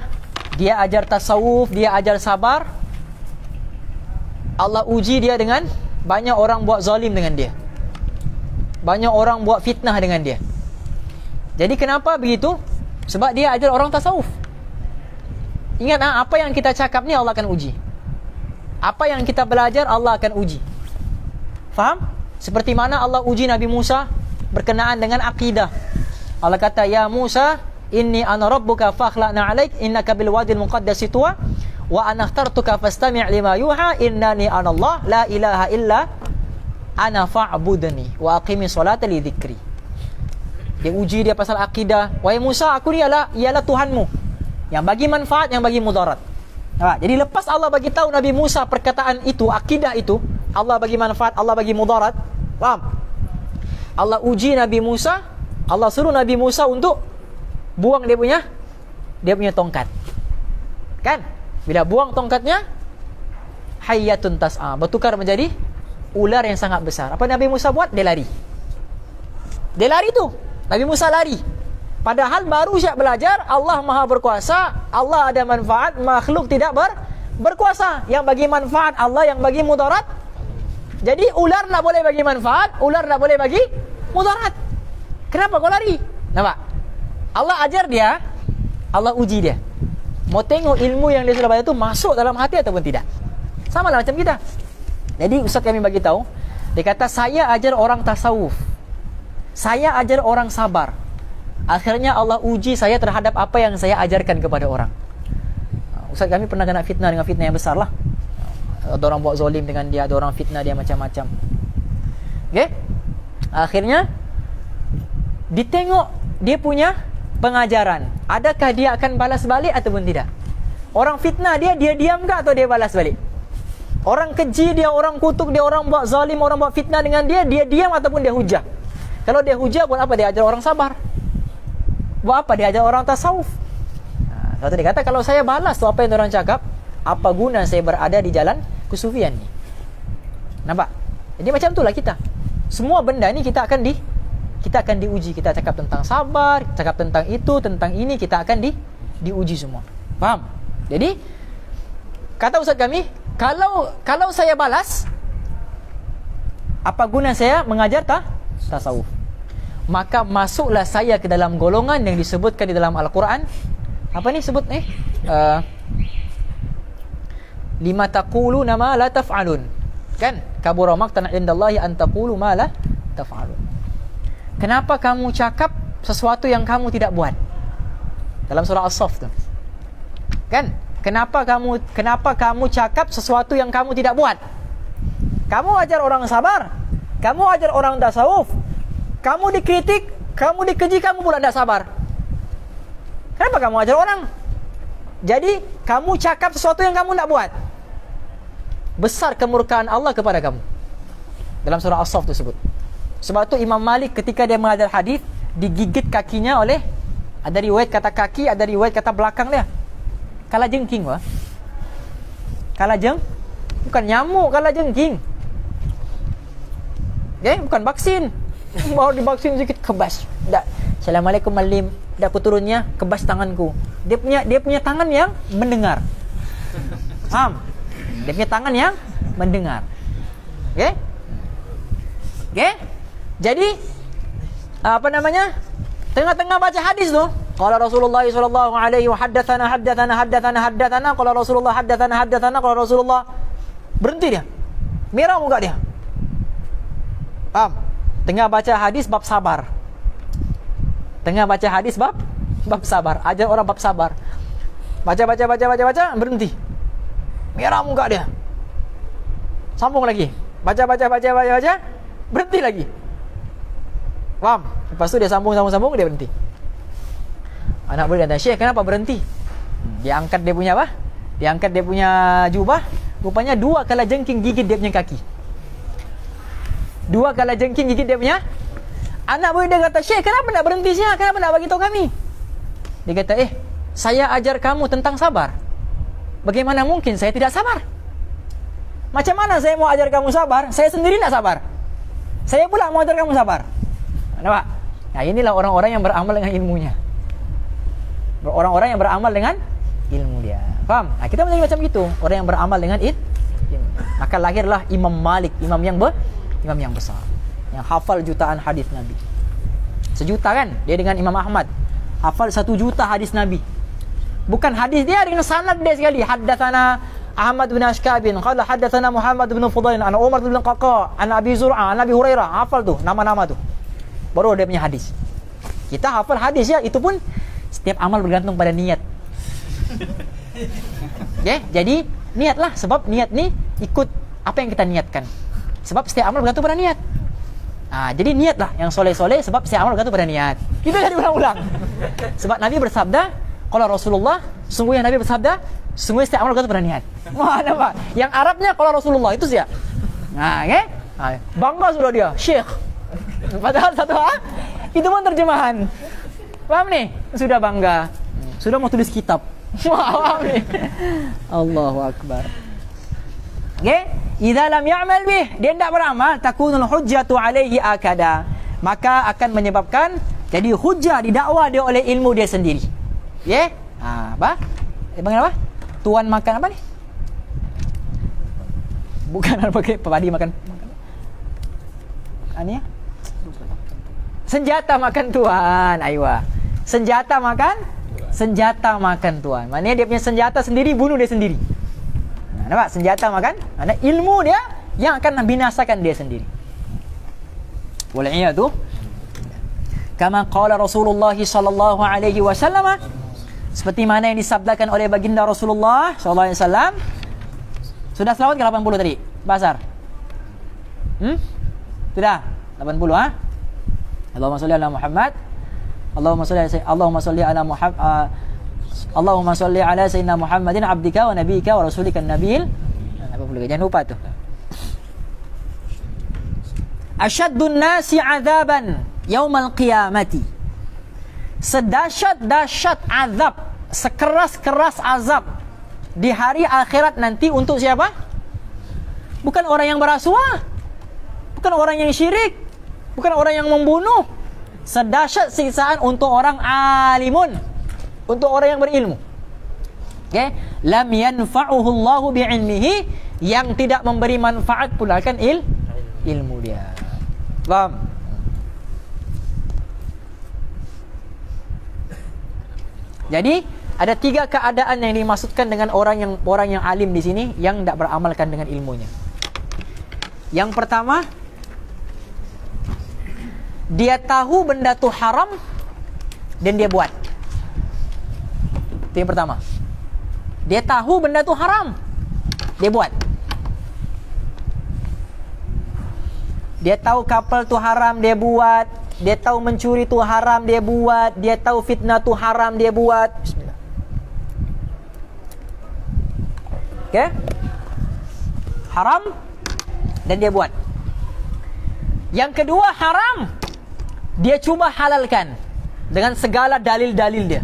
dia ajar tasawuf, dia ajar sabar. Allah uji dia dengan banyak orang buat zalim dengan dia, banyak orang buat fitnah dengan dia. Jadi kenapa begitu? Sebab dia ajar orang tasawuf. Ingat apa yang kita cakap ni Allah akan uji. Apa yang kita belajar Allah akan uji. Faham? Seperti mana Allah uji Nabi Musa berkenaan dengan akidah. Allah kata, ya Musa, inni ana rabbuka fakhla'na 'alaik innaka bil wadil muqaddasi tuwa wa ana akhtartuka fastami' lima yuha innani ana Allah la ilaha illa ana fa'budni wa aqimi sholata li dzikri. Dia uji dia pasal akidah. Wahai Musa, aku ni ialah Tuhanmu yang bagi manfaat, yang bagi mudarat. Jadi lepas Allah bagi tahu Nabi Musa perkataan itu, akidah itu, Allah bagi manfaat, Allah bagi mudarat. Faham? Allah uji Nabi Musa, Allah suruh Nabi Musa untuk buang dia punya tongkat. Kan? Bila buang tongkatnya, hayyatun tas'a, bertukar menjadi ular yang sangat besar. Apa Nabi Musa buat? Dia lari. Dia lari tu. Nabi Musa lari. Padahal baru siap belajar, Allah Maha berkuasa, Allah ada manfaat, makhluk tidak berkuasa. Yang bagi manfaat Allah, yang bagi mudarat. Jadi ular tak boleh bagi manfaat, ular tak boleh bagi mudarat. Kenapa kau lari? Nampak? Allah ajar dia, Allah uji dia. Mau tengok ilmu yang dia sudah baca tu masuk dalam hati ataupun tidak. Sama lah macam kita. Jadi ustaz kami bagi tahu, dia kata saya ajar orang tasawuf, saya ajar orang sabar. Akhirnya Allah uji saya terhadap apa yang saya ajarkan kepada orang. Ustaz kami pernah kena fitnah dengan fitnah yang besar lah. Ada orang buat zalim dengan dia, ada orang fitnah dia macam-macam. Okay? Akhirnya ditengok dia punya pengajaran. Adakah dia akan balas balik ataupun tidak? Orang fitnah dia diam ke atau dia balas balik? Orang keji dia, orang kutuk dia, orang buat zalim, orang buat fitnah dengan dia diam ataupun dia hujah? Kalau dia hujah, buat apa dia ajar orang sabar? Buat apa dia ajar orang tasawuf? Lepas tu dia kata, kalau saya balas tu apa yang orang cakap, apa guna saya berada di jalan kesufian ni? Nampak? Jadi macam itulah kita. Semua benda ni kita akan diuji. Kita cakap tentang sabar, cakap tentang itu, tentang ini, kita akan diuji semua. Faham? Jadi kata ustaz kami, kalau saya balas, apa guna saya mengajar tasawuf? Maka masuklah saya ke dalam golongan yang disebutkan di dalam Al-Quran. Apa ni sebut lima taquluna ma la taf'alun. Kan? Kabura maqtan 'indallahi an taqulu ma la taf'alun. Kenapa kamu cakap sesuatu yang kamu tidak buat? Dalam surah As-Saff tu. Kan? Kenapa kamu cakap sesuatu yang kamu tidak buat? Kamu ajar orang sabar, kamu ajar orang tasawuf, kamu dikritik, kamu dikeji, kamu pula tidak sabar. Kenapa kamu ajar orang? Jadi kamu cakap sesuatu yang kamu tidak buat. Besar kemurkaan Allah kepada kamu. Dalam surah As-Saff tu sebut. Sebab tu Imam Malik ketika dia mengajar hadis digigit kakinya oleh, ada riwayat kata kaki, ada riwayat kata belakang dia. Kala jengking wah. Bukan nyamuk, kala jengking. Bukan vaksin. Baru divaksin sedikit kebas. Tak. Assalamualaikum malim. Dah aku turunnya kebas tanganku. Dia punya tangan yang mendengar. Faham? Dia punya tangan yang mendengar. Okey? Jadi tengah-tengah baca hadis tu, qala Rasulullah sallallahu alaihi wa haddatsana qala Rasulullah haddatsana qala Rasulullah. Berhenti dia. Merah muka dia. Paham? Tengah baca hadis bab sabar. Bab sabar. Ajar orang bab sabar. Baca, berhenti. Merah muka dia. Sambung lagi. Baca, berhenti lagi. Paham? Lepas tu dia sambung, dia berhenti. Anak murid kata, "Syekh, kenapa berhenti?" Dia angkat dia punya apa? Dia angkat dia punya jubah. Rupanya 2 kala jengking gigit dia punya kaki. 2 kala jengking gigit dia punya. Anak murid dia kata, "Syekh, kenapa nak berhenti, Syekh? Kenapa nak bagi tahu kami?" Dia kata, saya ajar kamu tentang sabar. Bagaimana mungkin saya tidak sabar? Macam mana saya mau ajar kamu sabar? Saya sendiri nak sabar. Saya pula mau ajar kamu sabar. Nampak? Nah, inilah orang-orang yang beramal dengan ilmunya. Orang-orang yang beramal dengan ilmu dia. Faham? Nah, kita menjadi macam itu. Orang yang beramal dengan ilmu. Maka lahirlah Imam Malik, imam yang besar, yang hafal jutaan hadis Nabi. 1 juta kan? Dia dengan Imam Ahmad hafal 1 juta hadis Nabi. Bukan hadis dia dengan sanad dia sekali. Haddatsana Ahmad bin Ashkabin, qala haddatsana Muhammad bin Fudail, an Umar bin Qaqa, an Abi Zur'ah, an Abi Hurairah. Hafal tu nama-nama tu. Baru dia punya hadis. Kita hafal hadis ya, itu pun setiap amal bergantung pada niat. Jadi niatlah, sebab niat ni ikut apa yang kita niatkan. Sebab setiap amal bergantung pada niat. Jadi niatlah yang soleh-soleh, sebab setiap amal bergantung pada niat. Kita jadi ulang-ulang. Sebab Nabi bersabda, kalau Rasulullah, sungguh yang Nabi bersabda, sungguh setiap amal bergantung pada niat. Mana Pak? Yang Arabnya kalau Rasulullah itu siap. Bangga sudah dia, Syekh. Padahal itu pun terjemahan. Paham nih? Sudah bangga. Sudah mau tulis kitab. Paham nih? Allahu Akbar. Idza lam ya'mal bih, dia tidak beramal, takunul hujjatu alaihi akada. maka akan menyebabkan jadi hujah didakwa dia oleh ilmu dia sendiri. Ya? Apa? Panggil apa? Tuan makan apa ni? Bukan pakai padi makan. Ani ya? Senjata makan tuan. Aywa. Senjata makan tuan. Maknanya dia punya senjata sendiri bunuh dia sendiri. Nampak? Senjata makan. Maknanya ilmu dia yang akan membinasakan dia sendiri. Wal'iyadu. Kama qala Rasulullah sallallahu alaihi wasallam, seperti mana yang disabdakan oleh baginda Rasulullah sallallahu alaihi wasallam. Sudah selawat ke 80 tadi? Basar. Sudah 80 ha? Allahumma shalli ala Muhammad. Allahumma shalli ala Muhammad. Allahumma shalli ala sayyidina Muhammadin abdika wa nabiyyika wa rasulika an-nabiyil. Jangan lupa tu. Asyaddun nasi 'adzaban yaumal qiyamati. Sedahsyat-dahsyat azab, sekeras-keras azab di hari akhirat nanti untuk siapa? Bukan orang yang berasuah, bukan orang yang syirik, bukan orang yang membunuh. Sedahsyat siksaan untuk orang alimun, untuk orang yang berilmu. Okay? Lam yanfa'uhu Allahu bi'ilmihi, yang tidak memberi manfaat pula kan ilmu dia. Faham? Jadi ada 3 keadaan yang dimaksudkan dengan orang yang alim di sini yang tidak beramalkan dengan ilmunya. Yang pertama, dia tahu benda tu haram dan dia buat. Itu yang pertama. Dia tahu benda tu haram, dia buat. Dia tahu kapal tu haram, dia buat. Dia tahu mencuri tu haram, dia buat. Dia tahu fitnah tu haram, dia buat. Bismillah. Okay? Haram dan dia buat. Yang kedua, haram dia cuba halalkan dengan segala dalil-dalil dia.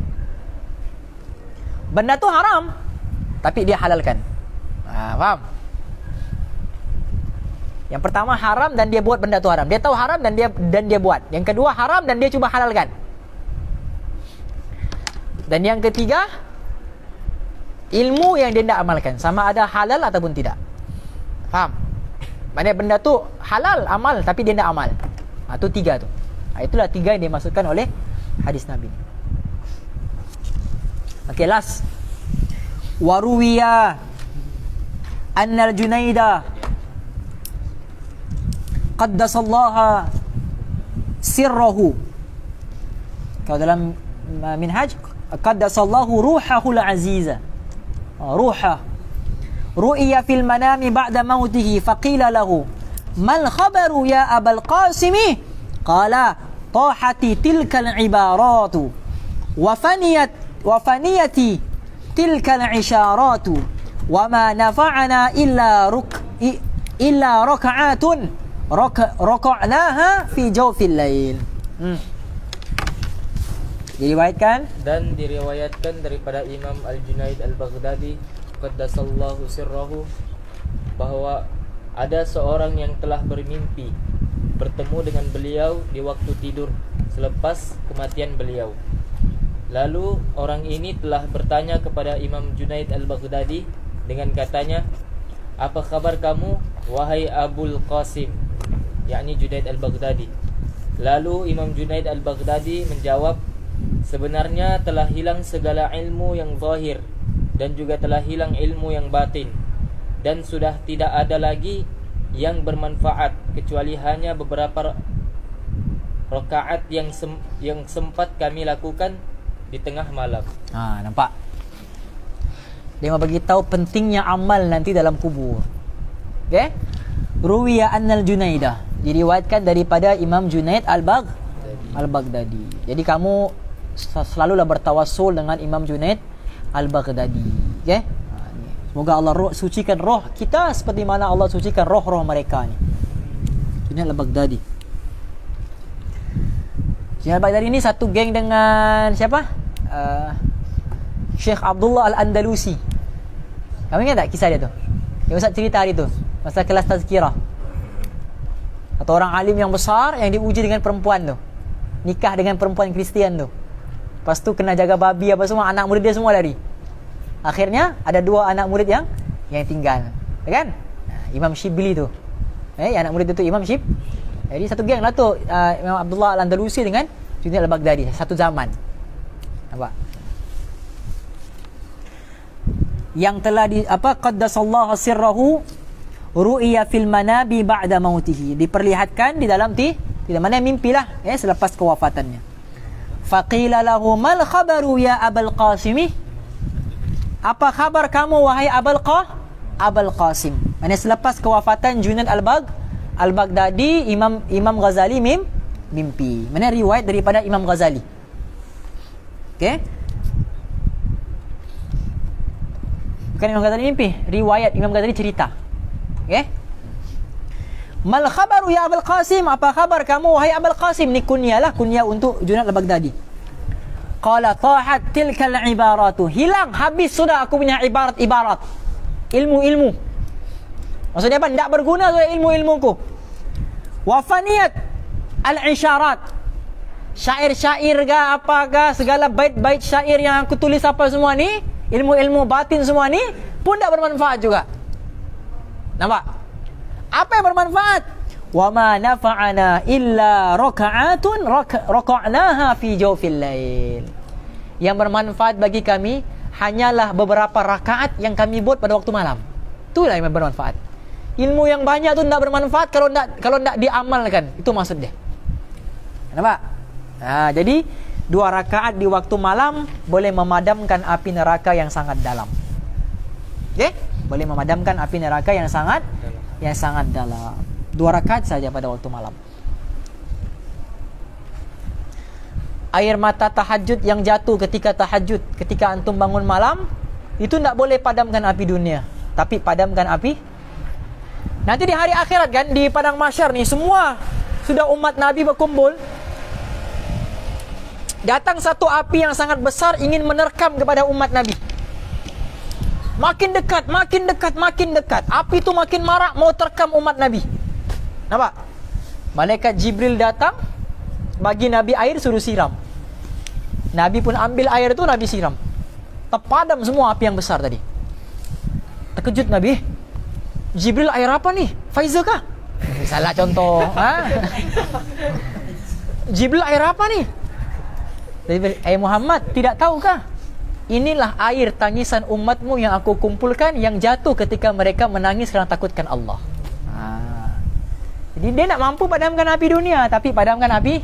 Benda tu haram tapi dia halalkan. Faham? Yang pertama haram dan dia buat benda tu haram. Dia tahu haram dan dia buat. Yang kedua haram dan dia cuba halalkan. Dan yang ketiga, ilmu yang dia tidak amalkan, sama ada halal ataupun tidak. Faham? Maksudnya benda tu halal amal tapi dia tidak amal. Itu 3 tu. Itulah 3 yang dimaksudkan oleh hadis Nabi. Okay, last. Waruwiya annal Junaidah qaddasallaha sirrahu. Kalau dalam minhaj, qaddasallahu ruhahul aziza. Ruhah ru'iya fil manami ba'da mautihi faqila lahu mal khabaru ya abal qasimi qala tahati tilkal ibaratu wa faniyati tilkal isharatu wa ma nafa'ana illa raka'atun raka'naha fi jawfil lail. Diriwayatkan daripada Imam Al-Junaid Al-Baghdadi qaddasallahu sirrahu, bahwa ada seorang yang telah bermimpi bertemu dengan beliau di waktu tidur selepas kematian beliau. Lalu orang ini telah bertanya kepada Imam Junaid Al-Baghdadi dengan katanya, "Apa khabar kamu, wahai Abul Qasim?" yakni Junaid Al-Baghdadi. Lalu Imam Junaid Al-Baghdadi menjawab, "Sebenarnya telah hilang segala ilmu yang zahir dan juga telah hilang ilmu yang batin, dan sudah tidak ada lagi yang bermanfaat kecuali hanya beberapa rakaat yang sempat kami lakukan di tengah malam." Nampak? Dia mau bagi tahu pentingnya amal nanti dalam kubur. Okey? Ruwiya annal Junaidah, diriwayatkan daripada Imam Junaid Al-Baghdadi. Jadi kamu selalulah bertawassul dengan Imam Junaid Al-Baghdadi. Okey? Semoga Allah sucikan roh kita seperti mana Allah sucikan roh-roh mereka ni. Junaid Al-Baghdadi. Junaid Al-Baghdadi ni satu geng dengan siapa? Syekh Abdullah Al-Andalusi. Kamu ingat tak kisah dia tu? Yang Ustaz cerita hari tu, masa kelas tazkirah. Atau orang alim yang besar yang diuji dengan perempuan tu, nikah dengan perempuan Kristian tu. Lepas tu kena jaga babi apa semua, anak murid dia semua lari. Akhirnya ada 2 anak murid yang tinggal, kan? Imam Shibli tu. Anak murid tu Imam Shib. Jadi satu geng lah tu, Imam Abdullah Al-Andalusi dengan Junaid Al-Baghdadi, satu zaman. Nampak? Yang telah qaddasallahu sirrahu ru'ya fil manabi ba'da mautihi, diperlihatkan di dalam tidak mana mimpilah selepas kewafatannya. Faqila lahu mal khabaru ya Abul Qasim, apa khabar kamu wahai Abul Qasim? Maksudnya selepas kewafatan Junaid Al-Baghdadi, Imam Ghazali mimpi. Mana riwayat daripada Imam Ghazali. Okey, bukan Imam Ghazali mimpi, riwayat Imam Ghazali cerita. Okey, mal khabaru ya Abul Qasim, apa khabar kamu wahai Abul Qasim? Ni kunyah untuk Junaid Al-Baghdadi. Qala tahat tilkal ibaratu, hilang habis sudah aku punya ibarat-ibarat, ilmu-ilmu. Maksudnya apa? Tidak berguna sudah ilmu-ilmuku. Wa faniyat al-isyarat, syair-syair ke apakah, segala bait-bait syair yang aku tulis apa semua ni, ilmu-ilmu batin semua ni pun tidak bermanfaat juga. Nampak? Apa yang bermanfaat? Wa ma nafa'ana illa raka'atun raka'naha fi jawfil lail. Yang bermanfaat bagi kami hanyalah beberapa rakaat yang kami buat pada waktu malam. Itulah yang bermanfaat. Ilmu yang banyak tu tidak bermanfaat kalau tidak diamalkan. Itu maksud dia. Nampak? Jadi 2 rakaat di waktu malam boleh memadamkan api neraka yang sangat dalam. Okey? Boleh memadamkan api neraka yang sangat dalam. 2 rakaat saja pada waktu malam. Air mata tahajud yang jatuh ketika tahajud, ketika antum bangun malam, itu tidak boleh padamkan api dunia, tapi padamkan api nanti di hari akhirat kan, di padang mahsyar ni semua sudah umat Nabi berkumpul. Datang satu api yang sangat besar ingin menerkam kepada umat Nabi. Makin dekat, makin dekat, makin dekat. Api itu makin marak mau terkam umat Nabi. Nampak? Malaikat Jibril datang, bagi Nabi air, suruh siram. Nabi pun ambil air itu, Nabi siram. Terpadam semua api yang besar tadi. Terkejut Nabi. Jibril, air apa nih? Pfizer kah? Salah contoh. Jibril, air apa nih? Muhammad, tidak tahukah? Inilah air tangisan umatmu yang aku kumpulkan, yang jatuh ketika mereka menangis kerana takutkan Allah. Jadi dia nak mampu padamkan api dunia, tapi padamkan api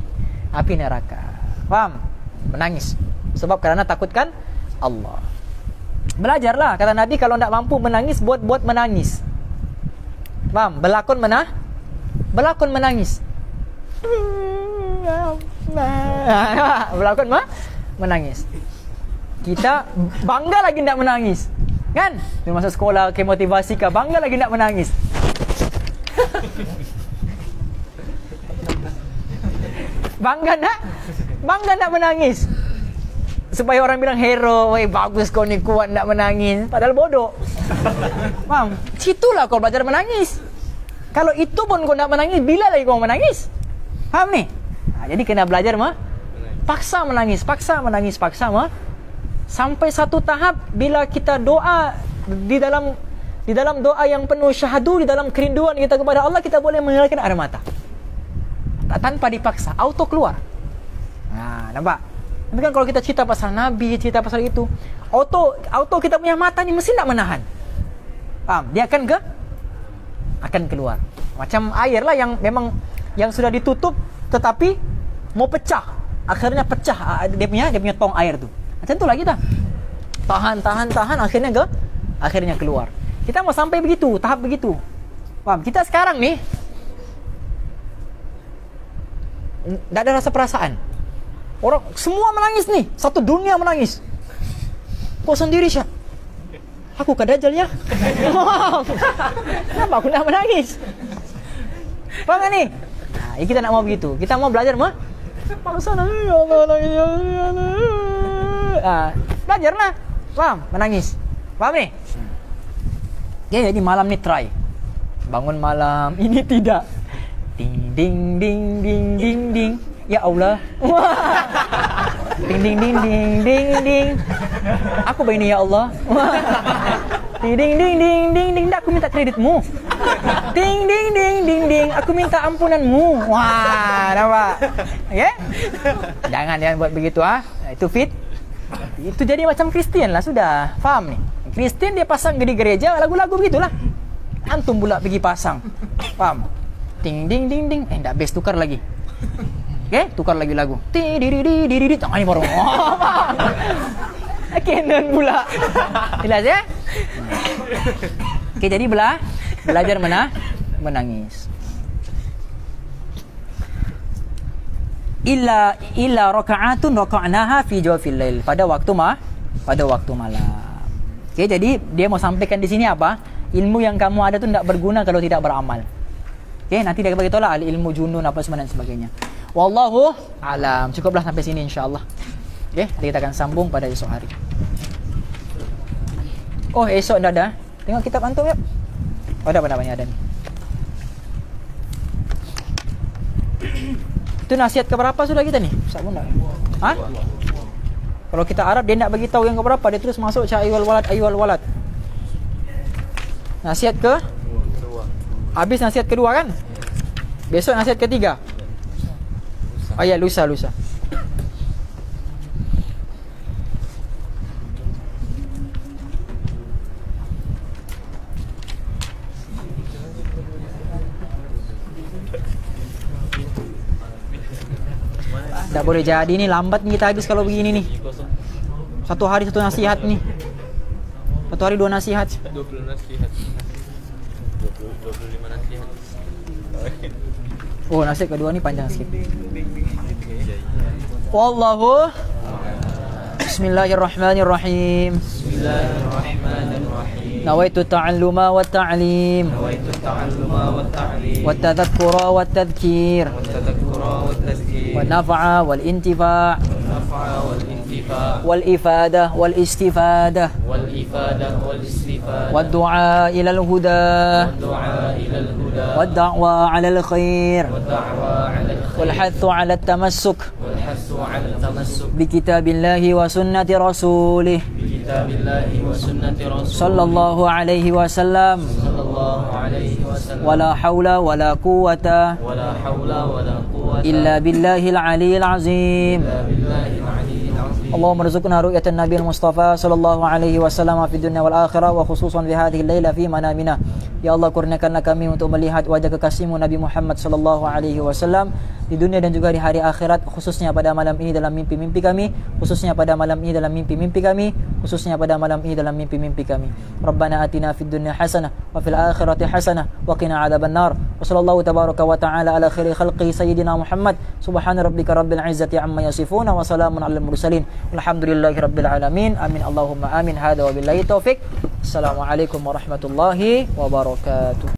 neraka. Faham? Menangis sebab kerana takutkan Allah. Belajarlah, kata Nabi, kalau tak mampu menangis, buat menangis. Faham? Berlakon menangis. Berlakon menangis. Kita bangga lagi tak menangis, kan? Dia masuk sekolah ke motivasi ke, bangga lagi tak menangis. Bangga nak menangis, supaya orang bilang hero, bagus kau ni, kuat nak menangis, padahal bodoh. Faham? Situlah kau belajar menangis. Kalau itu pun kau nak menangis, bila lagi kau menangis? Faham ni? Jadi kena belajar paksa menangis, sampai satu tahap bila kita doa di dalam doa yang penuh syahadu, di dalam kerinduan kita kepada Allah, kita boleh mengeluarkan air mata tanpa dipaksa, auto keluar. Nampak? Tapi kan kalau kita cerita pasal Nabi, cerita pasal itu, auto kita punya mata ni mesti nak menahan. Faham? Dia akan keluar. Macam air lah yang memang yang sudah ditutup tetapi mau pecah. Akhirnya pecah dia punya tong air tu. Macam itulah kita. Tahan akhirnya keluar. Kita mau sampai begitu, tahap begitu. Faham? Kita sekarang ni tak ada rasa perasaan. Orang semua menangis ni, satu dunia menangis. Kau sendiri Syah, aku ke Dajjal ya. Kenapa aku nak menangis? Faham tak ni? Kita nak mau begitu. Kita mau belajar paksa nangis. Ya Allah, nangis. Belajarlah. Faham? Menangis. Faham ni? Jadi malam ni try. Bangun malam. Ini tidak. Ding ding ding ding ding ding. Ya Allah. Ding ding ding ding ding ding. Aku begini ya Allah. Ding ding ding ding ding ding. Aku minta kreditmu. Ding ding ding ding ding. Aku minta ampunanmu. Wah, nampak? Ya? Jangan buat begitu ah. Itu fit. Itu jadi macam Kristen lah sudah. Faham nih? Kristen dia pasang di gereja lagu-lagu begitulah. Antum pula pergi pasang. Paham? Ding ding ding ding. Enggak best tukar lagi. Oke, tukar lagi lagu. Ti di di di di di. Tangan ni baru. Kenan pula. Jelas ya? Oke, jadi belajar menangis. Illa raka'atun raka'naha fi jawfil lail. Pada waktu malam. Oke, jadi dia mau sampaikan di sini apa? Ilmu yang kamu ada tu tidak berguna kalau tidak beramal. Oke, nanti dia beritahu lah ilmu junun apa semua dan sebagainya. Wallahu alam. Cukuplah sampai sini insyaallah. Oke, nanti kita akan sambung pada esok hari. Oh, esok dah ada. Tengok kitab antum ya. Oh, ada apa-apanya ada ni. Itu nasihat keberapa sudah kita nih? Ustaz pun dah. Ha? Kalau kita Arab dia nak bagi tahu yang keberapa, dia terus masuk ayyuhal walad. Nasihat ke? Habis nasihat kedua kan? Besok nasihat ketiga. Oh ya, lusa. Tak boleh jadi ni, lambat ni kita habis kalau begini nih. Satu hari satu nasihat nih. Satu hari 2 nasihat. 20 nasihat. 25 nasihat. Oh, nasihat kedua ni panjang sikit. Wallahu. Bismillahirrahmanirrahim. Nawaitu ta'alluma wa ta'lim. Wa tadhakkura wa tadhkir. Wa naf'a wal intifa'. Wal ifada wal istifadah. Wa du'a ila al-huda. Wa da'wa 'ala al-khair. Wal hathu 'ala at-tamassuk bi kitabillahi wa sunnati rasulih sallallahu alaihi wasallam. Wala haula wala quwwata illa billahil aliyyil azim. اللهم ارزقنا رؤية النبي المصطفى صلى الله عليه وسلم في الدنيا والآخرة وخصوصا في هذه الليلة في منامنا. Ya Allah, kurniakanlah kami untuk melihat wajah kekasihmu Nabi Muhammad sallallahu alaihi wasallam di dunia dan juga di hari akhirat, khususnya pada malam ini dalam mimpi-mimpi kami, khususnya pada malam ini dalam mimpi-mimpi kami, khususnya pada malam ini dalam mimpi-mimpi kami. Rabbana atina fid dunya hasanah wa fil akhirati hasanah wa qina adzabannar. Wa sallallahu tabaraka wa ta'ala ala khairi khalqi sayyidina Muhammad. Subhana rabbika rabbil izzati amma yasifun wa salamun alal mursalin. Alhamdulillahi rabbil alamin. Amin Allahumma amin. Hadza wa billahi taufik. Assalamualaikum warahmatullahi wabarakatuh.